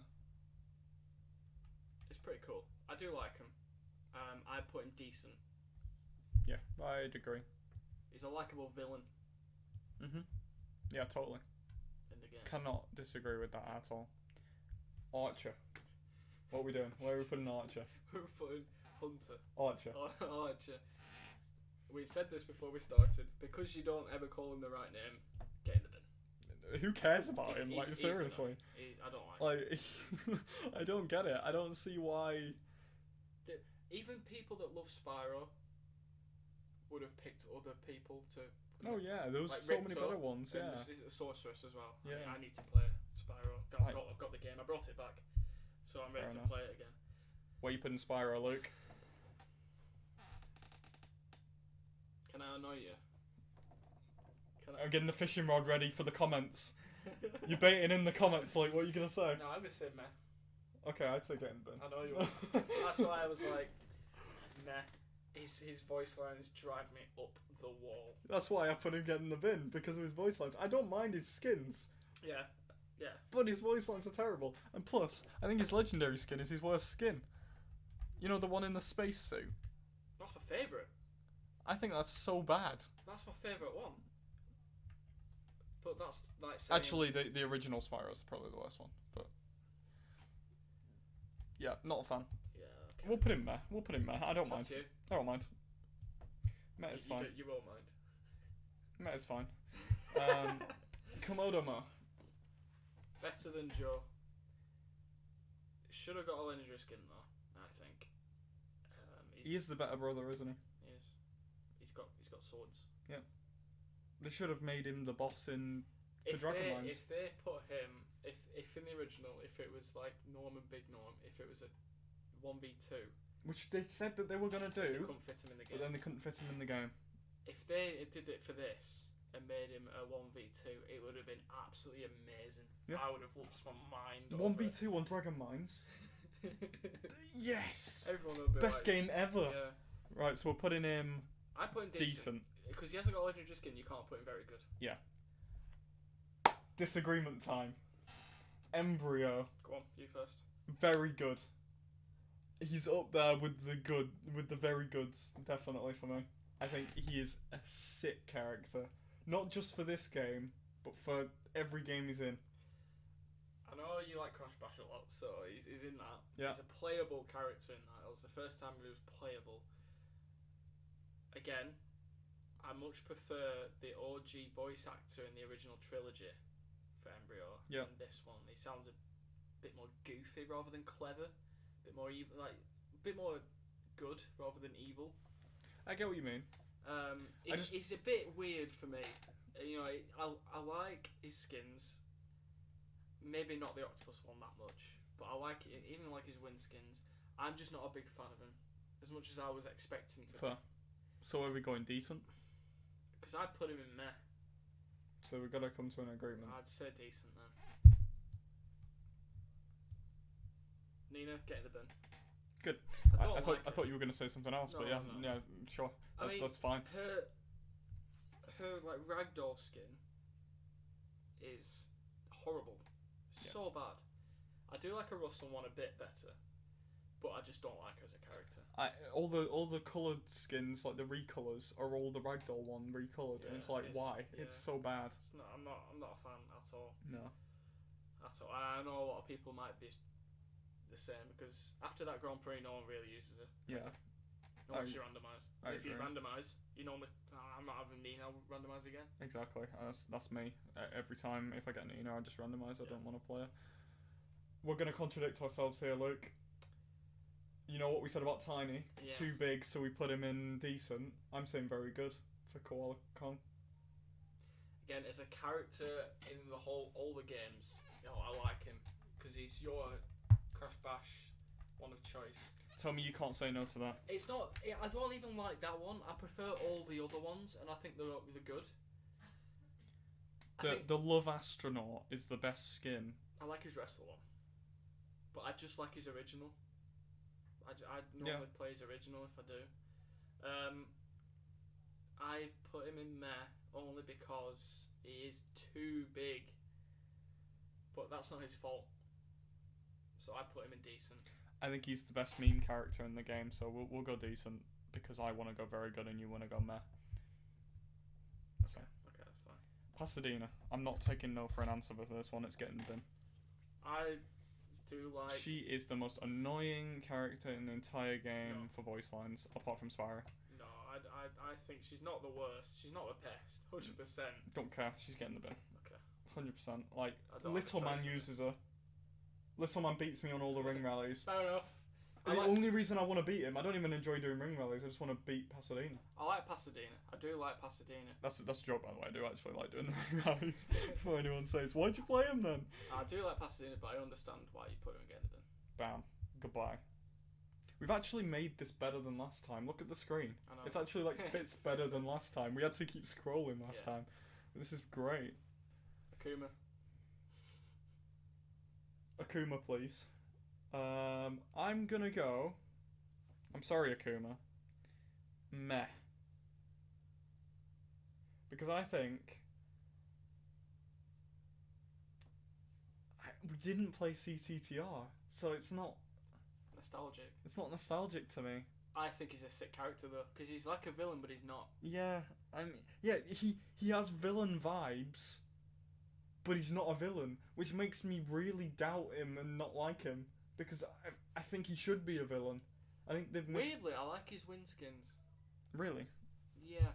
It's pretty cool. I do like him. I put him decent. Yeah, I'd agree. He's a likable villain Mhm. Yeah, totally. in the game. Cannot disagree with that at all. Archer. What are we doing? Where are we putting Archer? We're putting Hunter. Archer. Archer. We said this before we started. Because you don't ever call him the right name, get in the bin. who cares about him? Like, He's seriously. I don't like him. Like, I don't get it. I don't see why. Even people that love Spyro would have picked other people to. Oh yeah, there was like so many Ripto, better ones. Yeah. And is it the Sorceress as well? Yeah. I need to play Spyro. I've got the game. I brought it back, so I'm ready Fair to enough. play it again. Where you putting Spyro, Luke? Can I annoy you? I'm getting the fishing rod ready for the comments. You're baiting in the comments, like, what are you gonna say? No, I'm gonna say meh. Okay, I'd say get in the bin. I know you will. That's why I was like, meh. His voice lines drive me up the wall. That's why I put him get in the bin, because of his voice lines. I don't mind his skins, Yeah. but his voice lines are terrible. And plus, I think his legendary skin is his worst skin. You know, the one in the space suit? That's my favourite. I think that's so bad. That's my favourite one. But that's like saying... Actually, the original Spyro is probably the worst one, but... Yeah, not a fan. Yeah, okay. We'll put him there. I don't mind. That's you. I don't mind. Met is fine. You won't mind. Met is fine. Komodomo. Better than Joe. Should have got a legendary skin though, I think. He is the better brother, isn't he? He is. He's got swords. Yeah. They should have made him the boss in the Dragon Lines. If they put him, if in the original, if it was like Norm and Big Norm, if it was a 1v2, which they said that they were gonna they do, couldn't fit him in the game. but then they couldn't fit him in the game. If they did it for this and made him a 1v2, it would have been absolutely amazing. Yeah. I would have lost my mind. 1v2 on Dragon Mines. Yes. Everyone would be Best like, game ever. Yeah. Right, so we're putting him I put him decent. because he hasn't got a legendary skin. You can't put him very good. Disagreement time. Embryo. Go on, you first. Very good. He's up there with the very goods, definitely for me. I think he is a sick character. Not just for this game, but for every game he's in. I know you like Crash Bash a lot, so he's in that. Yeah. He's a playable character in that. It was the first time he was playable. Again, I much prefer the OG voice actor in the original trilogy for Embryo Yeah. than this one. He sounds a bit more goofy rather than clever. A bit more evil, like a bit more good rather than evil. I get what you mean. It's a bit weird for me. You know, I like his skins. Maybe not the octopus one that much, but I like it, even like his wind skins. I'm just not a big fan of him, as much as I was expecting to. Fair. So are we going decent? Because I'd put him in meh. So we've got to come to an agreement. I'd say decent then. Nina, get in the bin. Good. I I thought you were going to say something else, but yeah, No. yeah, sure. I mean, That's fine. Her like ragdoll skin is horrible. So bad. I do like a Russell one a bit better, but I just don't like her as a character. All the coloured skins, like the recolors, are all the ragdoll one recolored, and it's like, why? Yeah. It's so bad. I'm not a fan at all. No. At all. I know a lot of people might be the same because after that Grand Prix, no one really uses it. Yeah. Unless you randomise. If you agree. randomise, you normally I'm not having Nina randomise again. Exactly. That's me. Every time if I get Nina, I just randomise. I don't want to play her. We're gonna contradict ourselves here, Luke. You know what we said about Tiny? Yeah. Too big, so we put him in decent. I'm saying very good for Koala Kong. Again, as a character in all the games, I like him because he's your Crash Bash one of choice. Tell me you can't say no to that. It's not. I don't even like that one. I prefer all the other ones, and I think they're good. The Love Astronaut is the best skin. I like his wrestler one, but I just like his original. I normally play his original if I do. I put him in meh only because he is too big, but that's not his fault. So I put him in decent. I think he's the best meme character in the game, so we'll go decent because I want to go very good and you want to go meh. So. Okay, that's fine. Pasadena. I'm not taking no for an answer for this one. It's getting the bin. I do like. She is the most annoying character in the entire game for voice lines, apart from Spyro. No, I think she's not the worst. She's not the best. 100%. Don't care. She's getting the bin. Okay. 100%. Like, I don't have a Little Man choice in uses her. Little Man beats me on all the ring rallies. Fair enough. The only reason I want to beat him, I don't even enjoy doing ring rallies, I just want to beat Pasadena. I like Pasadena. I do like Pasadena. That's a joke, by the way. I do actually like doing the ring rallies. Before anyone says, why'd you play him then? I do like Pasadena, but I understand why you put him against them. Bam. Goodbye. We've actually made this better than last time. Look at the screen. I know. It's actually like fits better than last time. We had to keep scrolling last time. This is great. Akuma. Akuma, please. I'm gonna go. I'm sorry, Akuma. Meh. Because I think we didn't play CTR, so it's not Nostalgic. It's not nostalgic to me. I think he's a sick character though, because he's like a villain, but he's not. Yeah, I mean, yeah, he has villain vibes, but he's not a villain, which makes me really doubt him and not like him, because I think he should be a villain. I think they've missed... Weirdly, I like his winskins. Really? Yeah.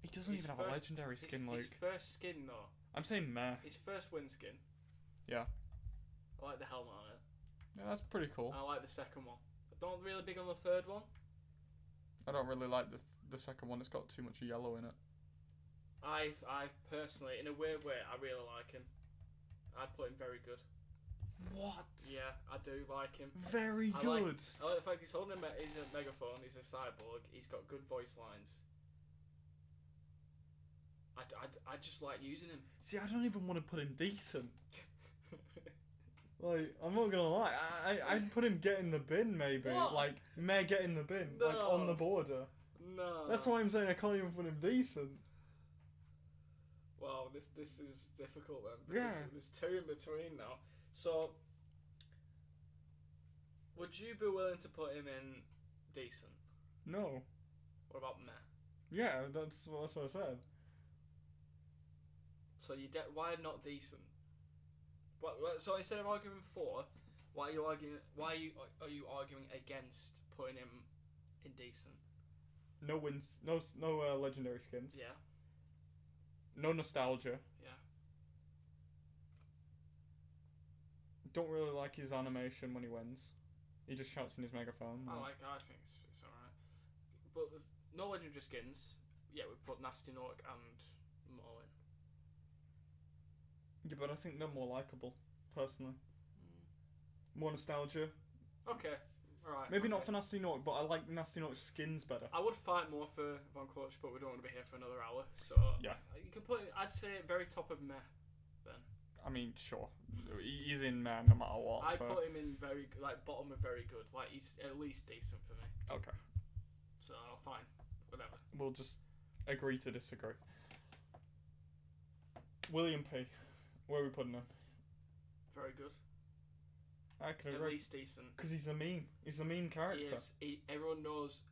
He doesn't even have a legendary skin, Luke. His first skin though. I'm saying meh. His first winskin. Yeah. I like the helmet on it. Yeah, that's pretty cool. I like the second one. I don't really big on the third one. I don't really like the second one. It's got too much yellow in it. I personally, in a weird way, I really like him. I'd put him very good. What? Yeah, I do like him. Very I good. I like the fact he's holding he's a megaphone. He's a cyborg. He's got good voice lines. I just like using him. See, I don't even want to put him decent. Like, I'm not gonna lie, I'd put him get in the bin maybe. What? Like, may get in the bin, like No. on the border. No. That's why I'm saying I can't even put him decent. Wow, this is difficult then. Because Yeah. there's two in between now. So, would you be willing to put him in decent? No. What about meh? Yeah, that's what I said. So why not decent? So instead of arguing for, why are you arguing? Why are you arguing against putting him in decent? No wins, no legendary skins. Yeah. No nostalgia. Yeah. Don't really like his animation when he wins. He just shouts in his megaphone. I think it's alright. But no legendary skins. Yeah, we put Nasty Nork and Mo in. Yeah, but I think they're more likable, personally. More nostalgia. Okay. Alright. Maybe okay. not for Nasty Nork, but I like Nasty Nork's skins better. I would fight more for Von Clutch, but we don't want to be here for another hour. So yeah, you can put. I'd say very top of meh. Then. I mean, sure, he's in man no matter what. I so. put him in bottom of very good. Like he's at least decent for me. Okay. So fine, whatever. We'll just agree to disagree. William P. Where are we putting him? Very good. I can At agree. least decent. Because he's a meme. He's a meme character. Everyone knows.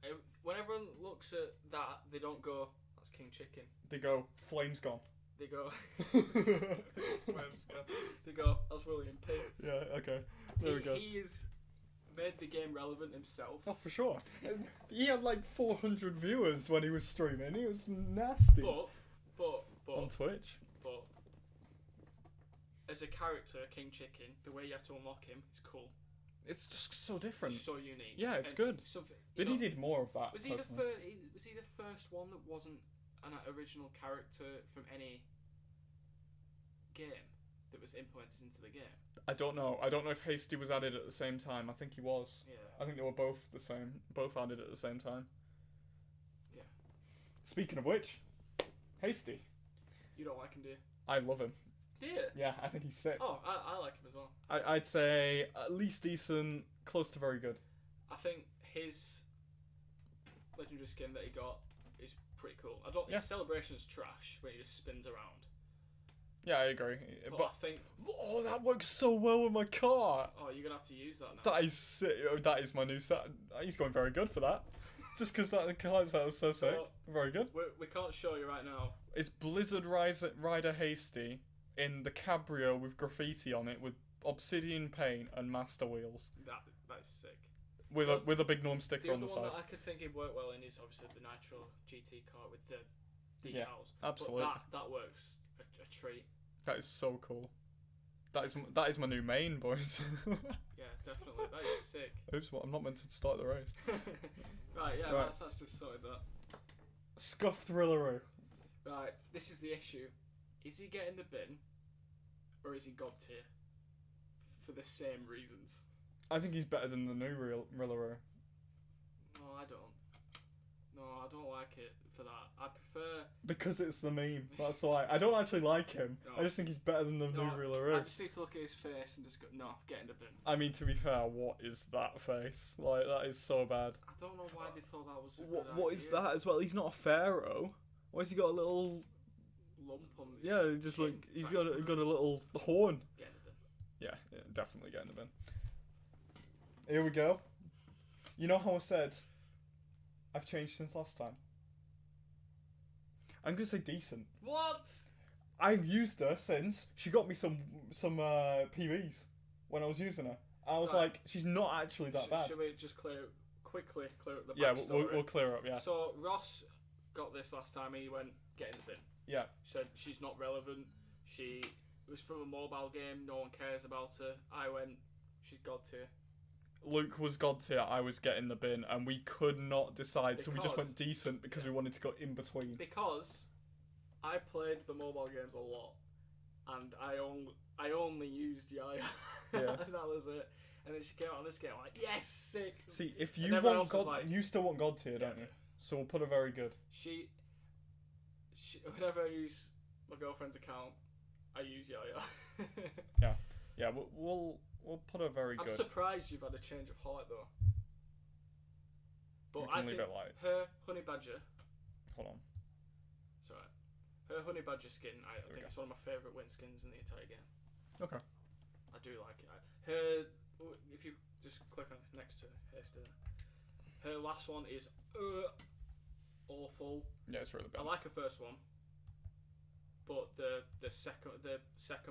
When everyone looks at that, they don't go, "That's King Chicken." They go, flames gone. They go, "Flames gone." They go, "That's William P." Yeah. Okay. There we go. He has made the game relevant himself. Oh, for sure. He had like 400 viewers when he was streaming. He was nasty. But on Twitch. But as a character, King Chicken, the way you have to unlock him is cool. It's just so different. It's so unique. Yeah, it's good. They needed more of that. Was he the first one that wasn't an original character from any game that was implemented into the game? I don't know. I don't know if Hasty was added at the same time. I think he was. Yeah. I think they were both the same. Both added at the same time. Yeah. Speaking of which, Hasty. You don't like him, do you? I love him. Do you? Yeah, I think he's sick. Oh, I like him as well. I'd say at least decent, close to very good. I think his legendary skin that he got is pretty cool. Yeah. His celebration's trash when he just spins around. Yeah, I agree. But I think... Oh, that works so well with my car! Oh, you're going to have to use that now. That is sick. That is my new set. He's going very good for that. Just because the car set was so sick. Very good. We can't show you right now. It's Blizzard Rider Hasty in the Cabrio with graffiti on it with obsidian paint and master wheels. That's sick. With a big Gnome sticker on the other side. one that I could think it'd work well in is obviously the Nitro GT car with the decals. Yeah, absolutely. But that works a treat. That is so cool. That is my new main, boys. Yeah, definitely. That is sick. Oops, what? I'm not meant to start the race. Right, yeah, Right. that's just sorted that. Scuffed Rillaroo. Right, this is the issue. Is he getting the bin, or is he God tier? For the same reasons. I think he's better than the new Rillaroo. No, I don't. No, I don't like it for that. I prefer... Because it's the meme. That's why. I don't actually like him. No. I just think he's better than the new I Rillaroo. just need to look at his face and just go, no, get in the bin. I mean, to be fair, what is that face? Like, that is so bad. I don't know why they thought that was a good What idea. is that as well? He's not a pharaoh. Why has he got a little... Lump on his Yeah, just chin. like, he's got a little horn. Get in the bin. Yeah, definitely get in the bin. Here we go. You know how I said I've changed since last time? I'm gonna say decent. What? I've used her since she got me some PVs when I was using her. I was Right. like, she's not actually that bad. Should we just quickly clear up the Yeah, backstory? we'll clear up. Yeah. So Ross got this last time. He went, get in the bin. Yeah. Said she's not relevant. She was from a mobile game. No one cares about her. I went, she's God tier. Luke was God tier. I was getting the bin, and we could not decide, so we just Because- went decent because we wanted to go in between. Because I played the mobile games a lot, and I only used Yaya. Yeah. That was it. And then she came out on this game. I'm like, yes, sick. See, if And you everyone want else was God, like- you still want God tier, don't Yeah, you? So we'll put a very good. She whenever I use my girlfriend's account, I use Yaya. Yeah, we'll put a very I'm good. surprised you've had a change of heart though. But We I can leave think it light. her honey badger. Hold on. It's alright. Her honey badger skin, I we think go. it's one of my favourite win skins in the entire game. Okay. I do like it. Her, if you just click on next to her still, her last one is awful. Yeah, it's really I bad. like her first one, but the second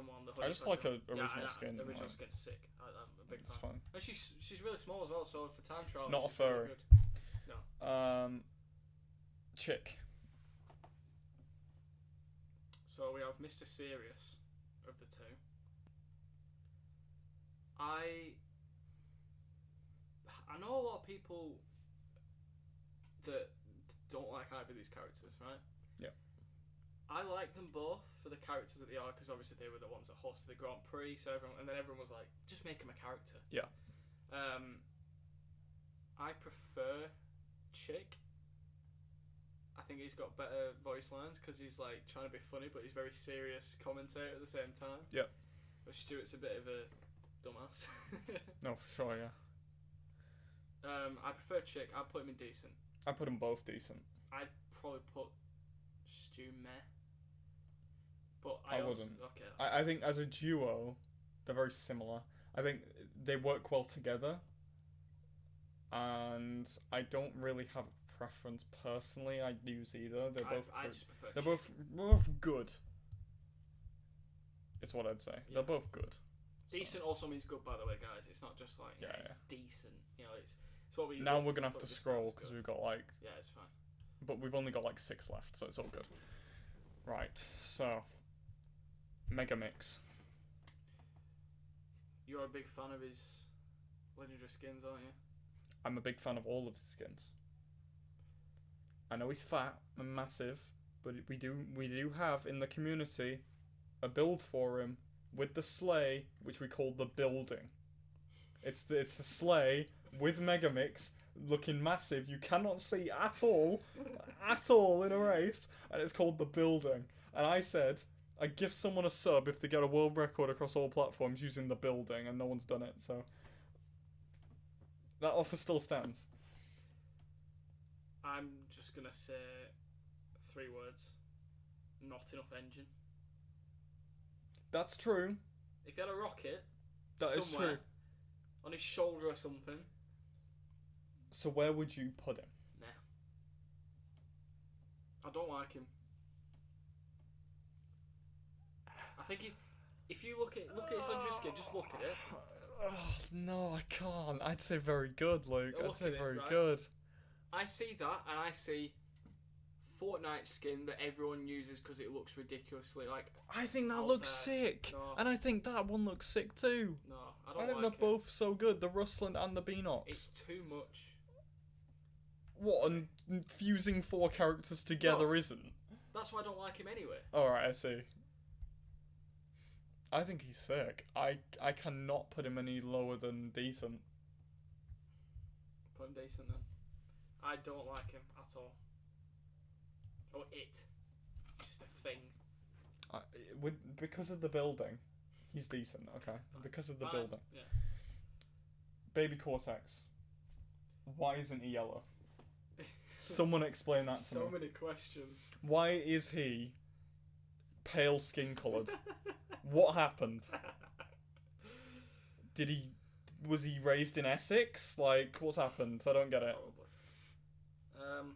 one, the honey I just like badger- her original skin. The original like, skin's sick. I'm a big it's fan. fine. And she's really small as well, so for time trial, Not a she's really furry. good. Chick. So we have Mr. Serious of the two. I know a lot of people that don't like either of these characters, right? Yeah. I like them both for the characters that they are, because obviously they were the ones that hosted the Grand Prix. So everyone was like, just make him a character. Yeah. I prefer Chick. I think he's got better voice lines because he's like trying to be funny, but he's very serious commentator at the same time. Yeah. But Stuart's a bit of a dumbass. No, for sure. Yeah. I prefer Chick. I'd put him in decent. I put them both decent. I'd probably put Stu meh. But I also, wouldn't. Okay. I think as a duo, they're very similar. I think they work well together. And I don't really have a preference personally. I'd use either. They're both. I just prefer. They're Chick. both good. Is what I'd say. Yeah. They're both good. Decent also means good, by the way, guys. It's not just like Yeah, it's decent. You know, it's what we. Now we're gonna have what to this scroll guy's because good. we've got like, Yeah, it's fine. but we've only got like 6 left, so it's all good. Right. So, Mega Mix. You're a big fan of his legendary skins, aren't you? I'm a big fan of all of his skins. I know he's fat and massive, but we do have in the community a build for him with the sleigh, which we call the building. It's a sleigh with Megamix looking massive. You cannot see at all in a race, and it's called the building. And I said I'd give someone a sub if they get a world record across all platforms using the building, and no one's done it. So that offer still stands. I'm just gonna say 3 words. Not enough engine. That's true. If he had a rocket That is somewhere true. on his shoulder or something, So where would you put him? nah. I don't like him. I think if you look at his legendary skin, just look at it. Oh, no, I can't. I'd say very good, Luke. Look I'd say at it, very right? good. I see that and I see Fortnite skin that everyone uses because it looks ridiculously like. I think that out looks there. sick, No. and I think that one looks sick too. No, I I don't think like they're it. both so good. The Rustland and the Beanox. It's too much. What, and fusing 4 characters together No. isn't? That's why I don't like him anyway. Alright, I see. I think he's sick. I cannot put him any lower than decent. Put him decent then. I don't like him at all. Or it. It's just a thing. Because of the building, he's decent, okay? Because of the Fine. building. Yeah. Baby Cortex. Why isn't he yellow? Someone explain that to me. So many questions. Why is he pale skin coloured? What happened? Was he raised in Essex? Like, what's happened? I don't get it. Probably.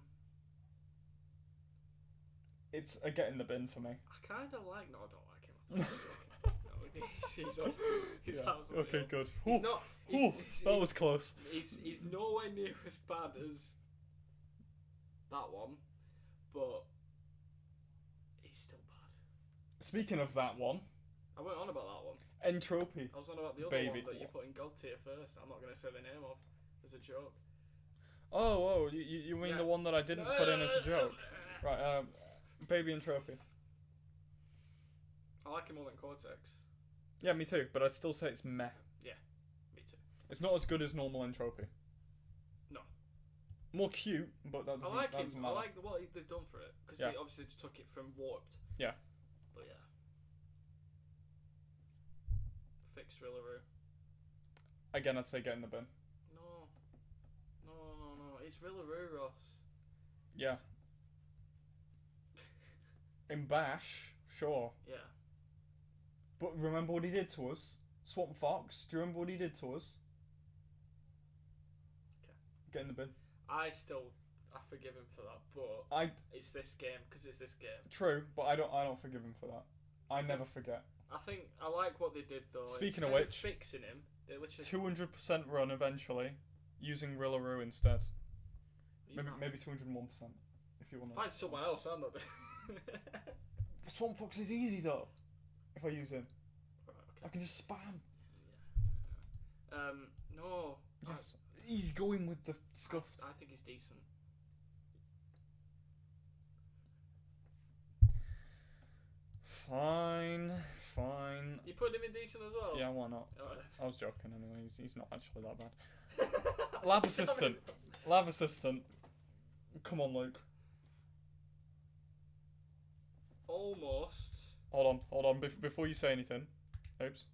It's a get in the bin for me. I kind of like. No, I don't like him at all. No, he's Yeah. absolutely. Okay, good. He's Ooh, not. ooh, that was close. He's nowhere near as bad as that one, but he's still bad. Speaking of that one, I went on about that one. Entropy. I was on about the other Baby. one that you put in God tier first. I'm not going to say the name of as a joke. Oh, you mean Yeah. the one that I didn't put in as a joke? Right, Baby Entropy. I like him more than Cortex. Yeah, me too, but I'd still say it's meh. Me too. It's not as good as normal Entropy. No. More cute, but that I doesn't, like that him. doesn't I matter. like what they've done for it because Yeah. they obviously just took it from Warped. Yeah. But yeah. Fixed Rillaroo. Again, I'd say get in the bin. No. It's Rillaroo, Ross. Yeah. In Bash, sure. Yeah. But remember what he did to us? Swamp Fox, do you remember what he did to us? Okay. Get in the bin. I forgive him for that, but it's this game because it's this game. True, but I don't forgive him for that. I never forget. I think I like what they did though. Speaking Instead of which, fixing him, they literally 200% run eventually, using Rillaroo instead. You might Maybe 201% if you want to. find someone else. I'm not doing. Swamp Fox is easy though. If I use him, Right, I okay. can just spam. No. Yes, he's going with the scuffed. I think he's decent. Fine. You put him in decent as well. Yeah, why not? Alright. I was joking anyway. He's not actually that bad. Lab assistant. Lab assistant. Come on, Luke. Almost. Hold on. Before you say anything. Oops.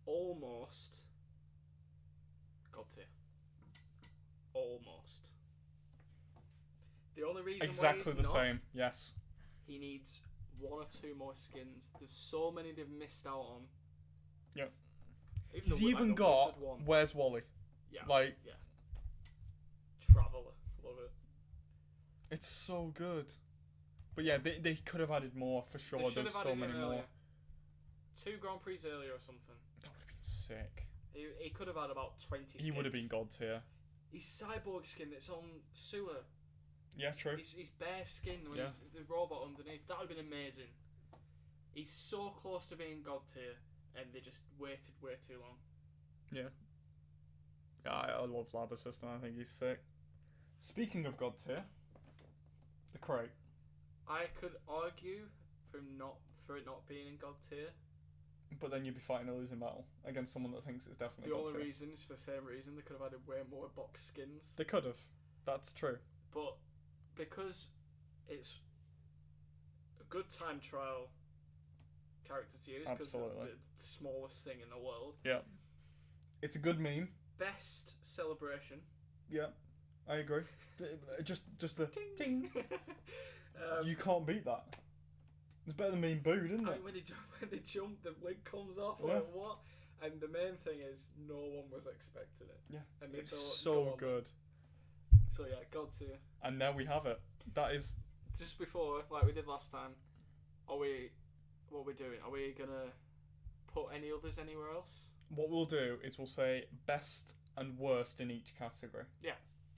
Almost. God tier. Almost. The only reason Exactly why the he's not, same. Yes. he needs 1 or 2 more skins. There's so many they've missed out on. Yep. Even He's the even Wizard got one. Where's Wally? Yeah. Like, Yeah. Traveller. Love it. it's so good. But yeah, they could have added more for sure. They should There's have so added many him more. earlier. 2 Grand Prix earlier or something. That would have been sick. He could have had about 20 skins. He would have been god tier. His cyborg skin that's on sewer. Yeah, true. His bare skin with Yeah. the robot underneath. That would have been amazing. He's so close to being god tier, and they just waited way too long. Yeah. Yeah, I love Lab Assistant. I think he's sick. Speaking of god tier, the crate. I could argue for it not being in god tier. But then you'd be fighting a losing battle against someone that thinks it's definitely The god only tier. reason is for the same reason they could have added way more box skins. They could have. That's true. But because it's a good time trial character to use, because it's Absolutely. the smallest thing in the world. Yeah. It's a good meme. Best celebration. Yeah, I agree. Just the Ting. you can't beat that. It's better than being booed, isn't I it? mean, when they jump, the lid comes off. Yeah. Like what? And the main thing is, no one was expecting it. Yeah. And they It's thought, so go on. good. So yeah, god tier. And there we have it. That is Just before, like we did last time, what are we doing? Are we gonna put any others anywhere else? what we'll do. Is we'll say best and worst in each category. Yeah.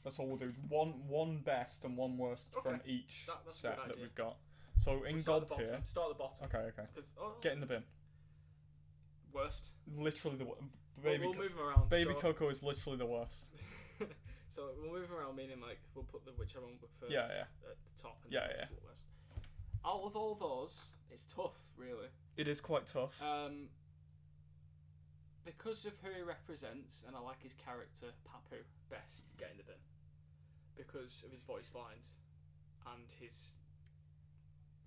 That's all we'll do. One best and one worst Okay. from each That's a set good that idea. we've got. So in We'll start God at the tier. bottom. Start at the bottom. Okay. 'Cause, Get in the bin. worst. Literally the We'll move them around. Baby so, Coco is literally the worst. so we'll move them around, meaning like we'll put the whichever one we prefer Yeah. at the top. And Yeah, then yeah. put worst. Out of all those, it's tough, really. It is quite tough. Because of who he represents, and I like his character, Papu, best get in the bin. Because of his voice lines and his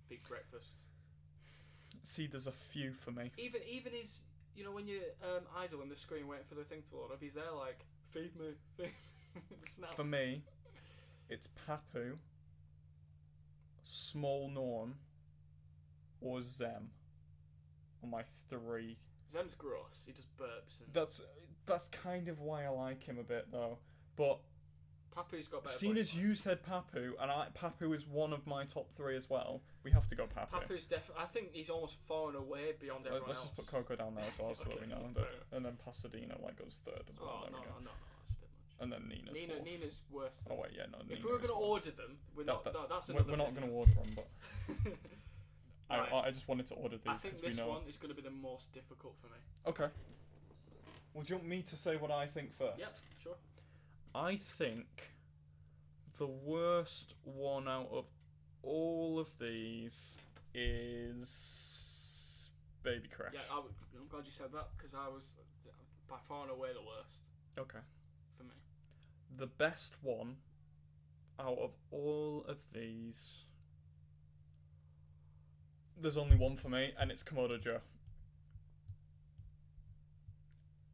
big breakfast. See, there's a few for me. Even his, when you're idle on the screen waiting for the thing to load up, he's there like, feed me. Snap. For me, it's Papu, Small Norm, or Zem. On my 3. Zem's gross. He just burps. And That's kind of why I like him a bit though. But Papu's got better. seeing voice as you lines. said Papu, and Papu is one of my top 3 as well, we have to go Papu. Papu's definitely. I think he's almost far and away beyond everyone Let's else. just put Coco down there as well, so that Okay, we know. fair enough. And then Pasadena goes 3rd as well. Oh There no, we go. no, that's a bit much. And then Nina's 4th. Nina's worse. Oh wait, yeah, no. If Nina we were is going to worse. order them, that's We're another. not going to video. order them, but Right. I just wanted to order these I because think we this know. one is going to be the most difficult for me. Okay. Well, do you want me to say what I think first? Yep, sure. I think the worst one out of all of these is Baby Crash. Yeah, I'm glad you said that because I was by far and away the worst Okay. for me. The best one out of all of these. There's only one for me, and it's Komodo Joe.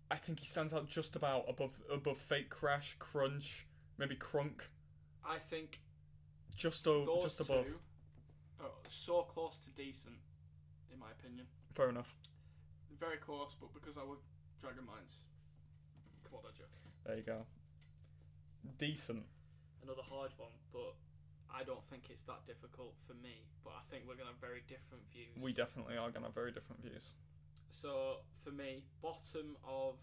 I think he stands out just about above Fake Crash, Crunch, maybe Crunk. I think Just those above. two are so close to decent, in my opinion. Fair enough. Very close, but because I would Dragon Mines, Komodo Joe. There you go. Decent. Another hard one, but I don't think it's that difficult for me. But I think we're gonna have very different views. We definitely are gonna have very different views. So for me, bottom of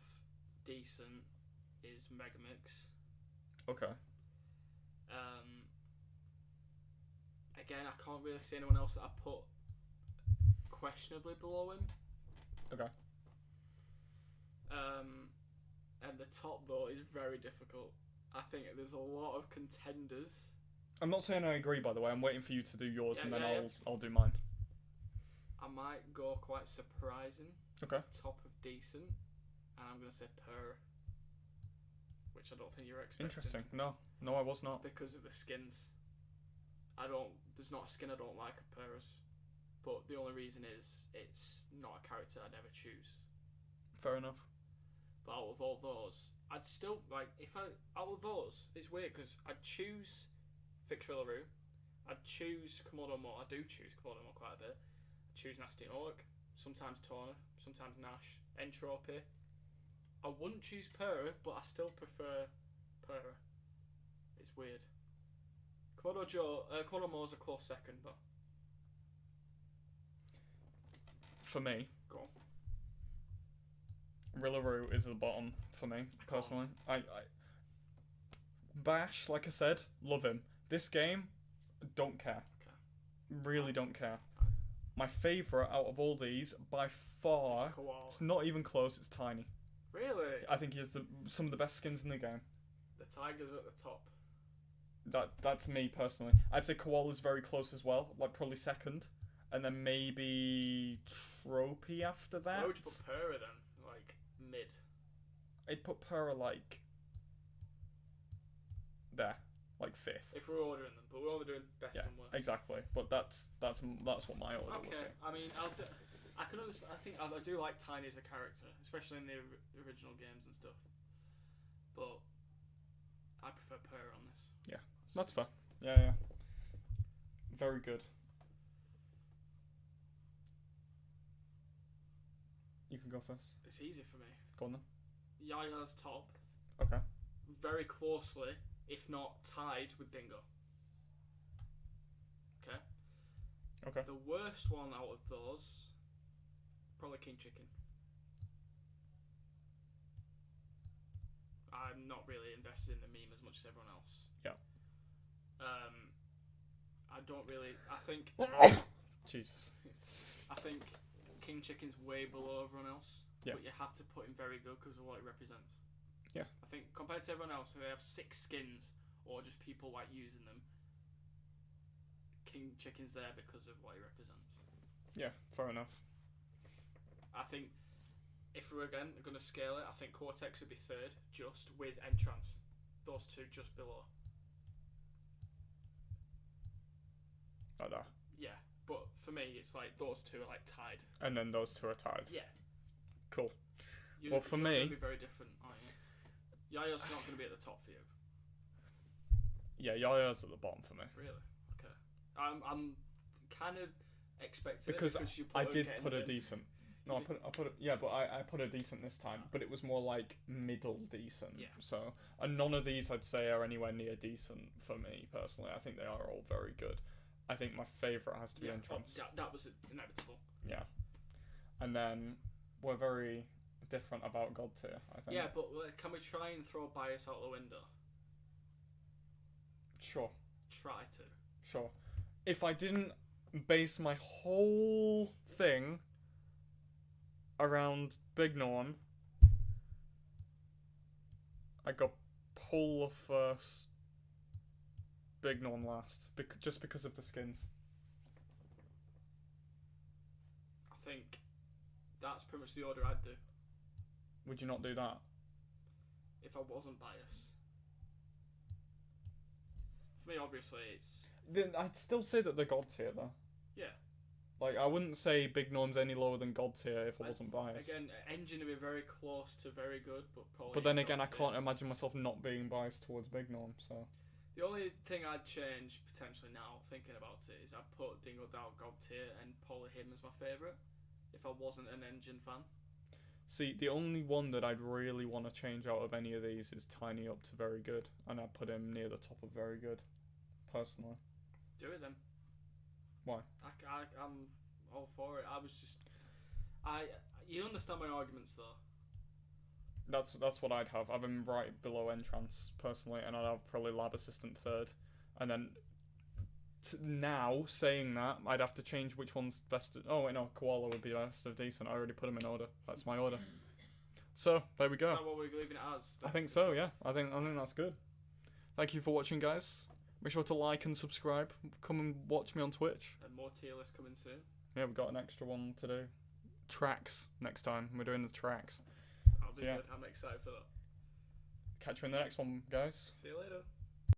decent is Megamix. Okay. Again, I can't really see anyone else that I put questionably below him. Okay. And the top though is very difficult. I think there's a lot of contenders. I'm not saying I agree, by the way. I'm waiting for you to do yours, Yeah, and then yeah, I'll do mine. I might go quite surprising. Okay. Top of decent, and I'm gonna say Purr, which I don't think you're expecting. Interesting. No, I was not. Because of the skins. There's not a skin I don't like of Purr's, but the only reason is it's not a character I'd ever choose. Fair enough. But out of all those, I'd still like out of those. It's weird because I'd choose Fixrillaroo, I'd choose Komodo Mo. I do choose Komodo Mo quite a bit. I'd choose Nasty Orc, sometimes Torna, sometimes Nash, Entropy. I wouldn't choose Purr, but I still prefer Purr. It's weird. Komodo Mo's a close second though. For me, Go on. Rillaroo is at the bottom for me, personally. I Bash, like I said, love him. This game, don't care. Okay. Really don't care. Fine. My favourite out of all these, by far, It's Koala. it's not even close, it's Tiny. Really? I think he has some of the best skins in the game. The tiger's at the top. That's me personally. I'd say Koala's very close as well, like probably second, and then maybe Tropy after that. Where would you put Purr then? Like mid. I'd put Purr like there, like 5th. If we're ordering them, but we're only doing best Yeah, and worst. exactly. But that's what my order would Okay, be. I mean, I can understand. I think I do like Tiny as a character, especially in the original games and stuff. But I prefer Purr on this. Yeah, that's fair. Yeah. Very good. You can go first. It's easy for me. Go on then. Yaya's top, Okay. very closely, if not tied with Dingo. Okay. Okay. The worst one out of those, probably King Chicken. I'm not really invested in the meme as much as everyone else. Yeah. I don't really. I think. Jesus. I think King Chicken's way below everyone else. Yeah. But you have to put him very good because of what it represents. Yeah. I think compared to everyone else, they have 6 skins or just people like using them. King Chicken's there because of what he represents. Yeah, fair enough. I think if we're going to scale it, I think Cortex would be 3rd, just with Entrance. Those 2 just below. Like that. Yeah, but for me, it's like those 2 are like tied. And then those 2 are tied. Yeah. Cool. You're, Well, for you're me, going to be very different, aren't you? Yaya's not going to be at the top for you. yeah, Yaya's at the bottom for me. Really? Okay. I'm kind of expecting Because it because you I put did Ken put a in. decent. No, I put it. Yeah, but I put a decent this time. But it was more like middle decent. Yeah. So, and none of these I'd say are anywhere near decent for me personally. I think they are all very good. I think my favourite has to be Entrance. That was inevitable. Yeah. And then we're very different about God tier, I think. Yeah, but can we try and throw bias out the window? Sure. Try to. Sure. If I didn't base my whole thing around Big Norm, I got Pull first, Big Norm last, just because of the skins. I think that's pretty much the order I'd do Would you not do that? if I wasn't biased. For me, obviously, it's Then I'd still say that they're God tier though. yeah. Like, I wouldn't say Big Norm's any lower than God tier if I wasn't biased. Again, Engine would be very close to very good, but probably. But then again, I God tier. can't imagine myself not being biased towards Big Norm, so. The only thing I'd change potentially now, thinking about it, is I'd put Dingle Down God tier and Polly him as my favourite. If I wasn't an Engine fan. See, the only one that I'd really want to change out of any of these is Tiny up to very good, and I'd put him near the top of very good, personally. Do it then. Why? I'm all for it. I was just, you understand my arguments though. That's what I'd have. I've him right below Entrance, personally, and I'd have probably Lab Assistant 3rd. And then, now, saying that, I'd have to change which one's best. Oh, wait, no, Koala would be best of decent. I already put him in order. That's my order. So, there we go. Is that what we're leaving it as? I think so, yeah. I think that's good. Thank you for watching, guys. Make sure to like and subscribe. Come and watch me on Twitch. And more tier lists coming soon. Yeah, we've got an extra one to do. Tracks next time. We're doing the tracks. I'll be Yeah. good. I'm excited for that. Catch you in the next one, guys. See you later.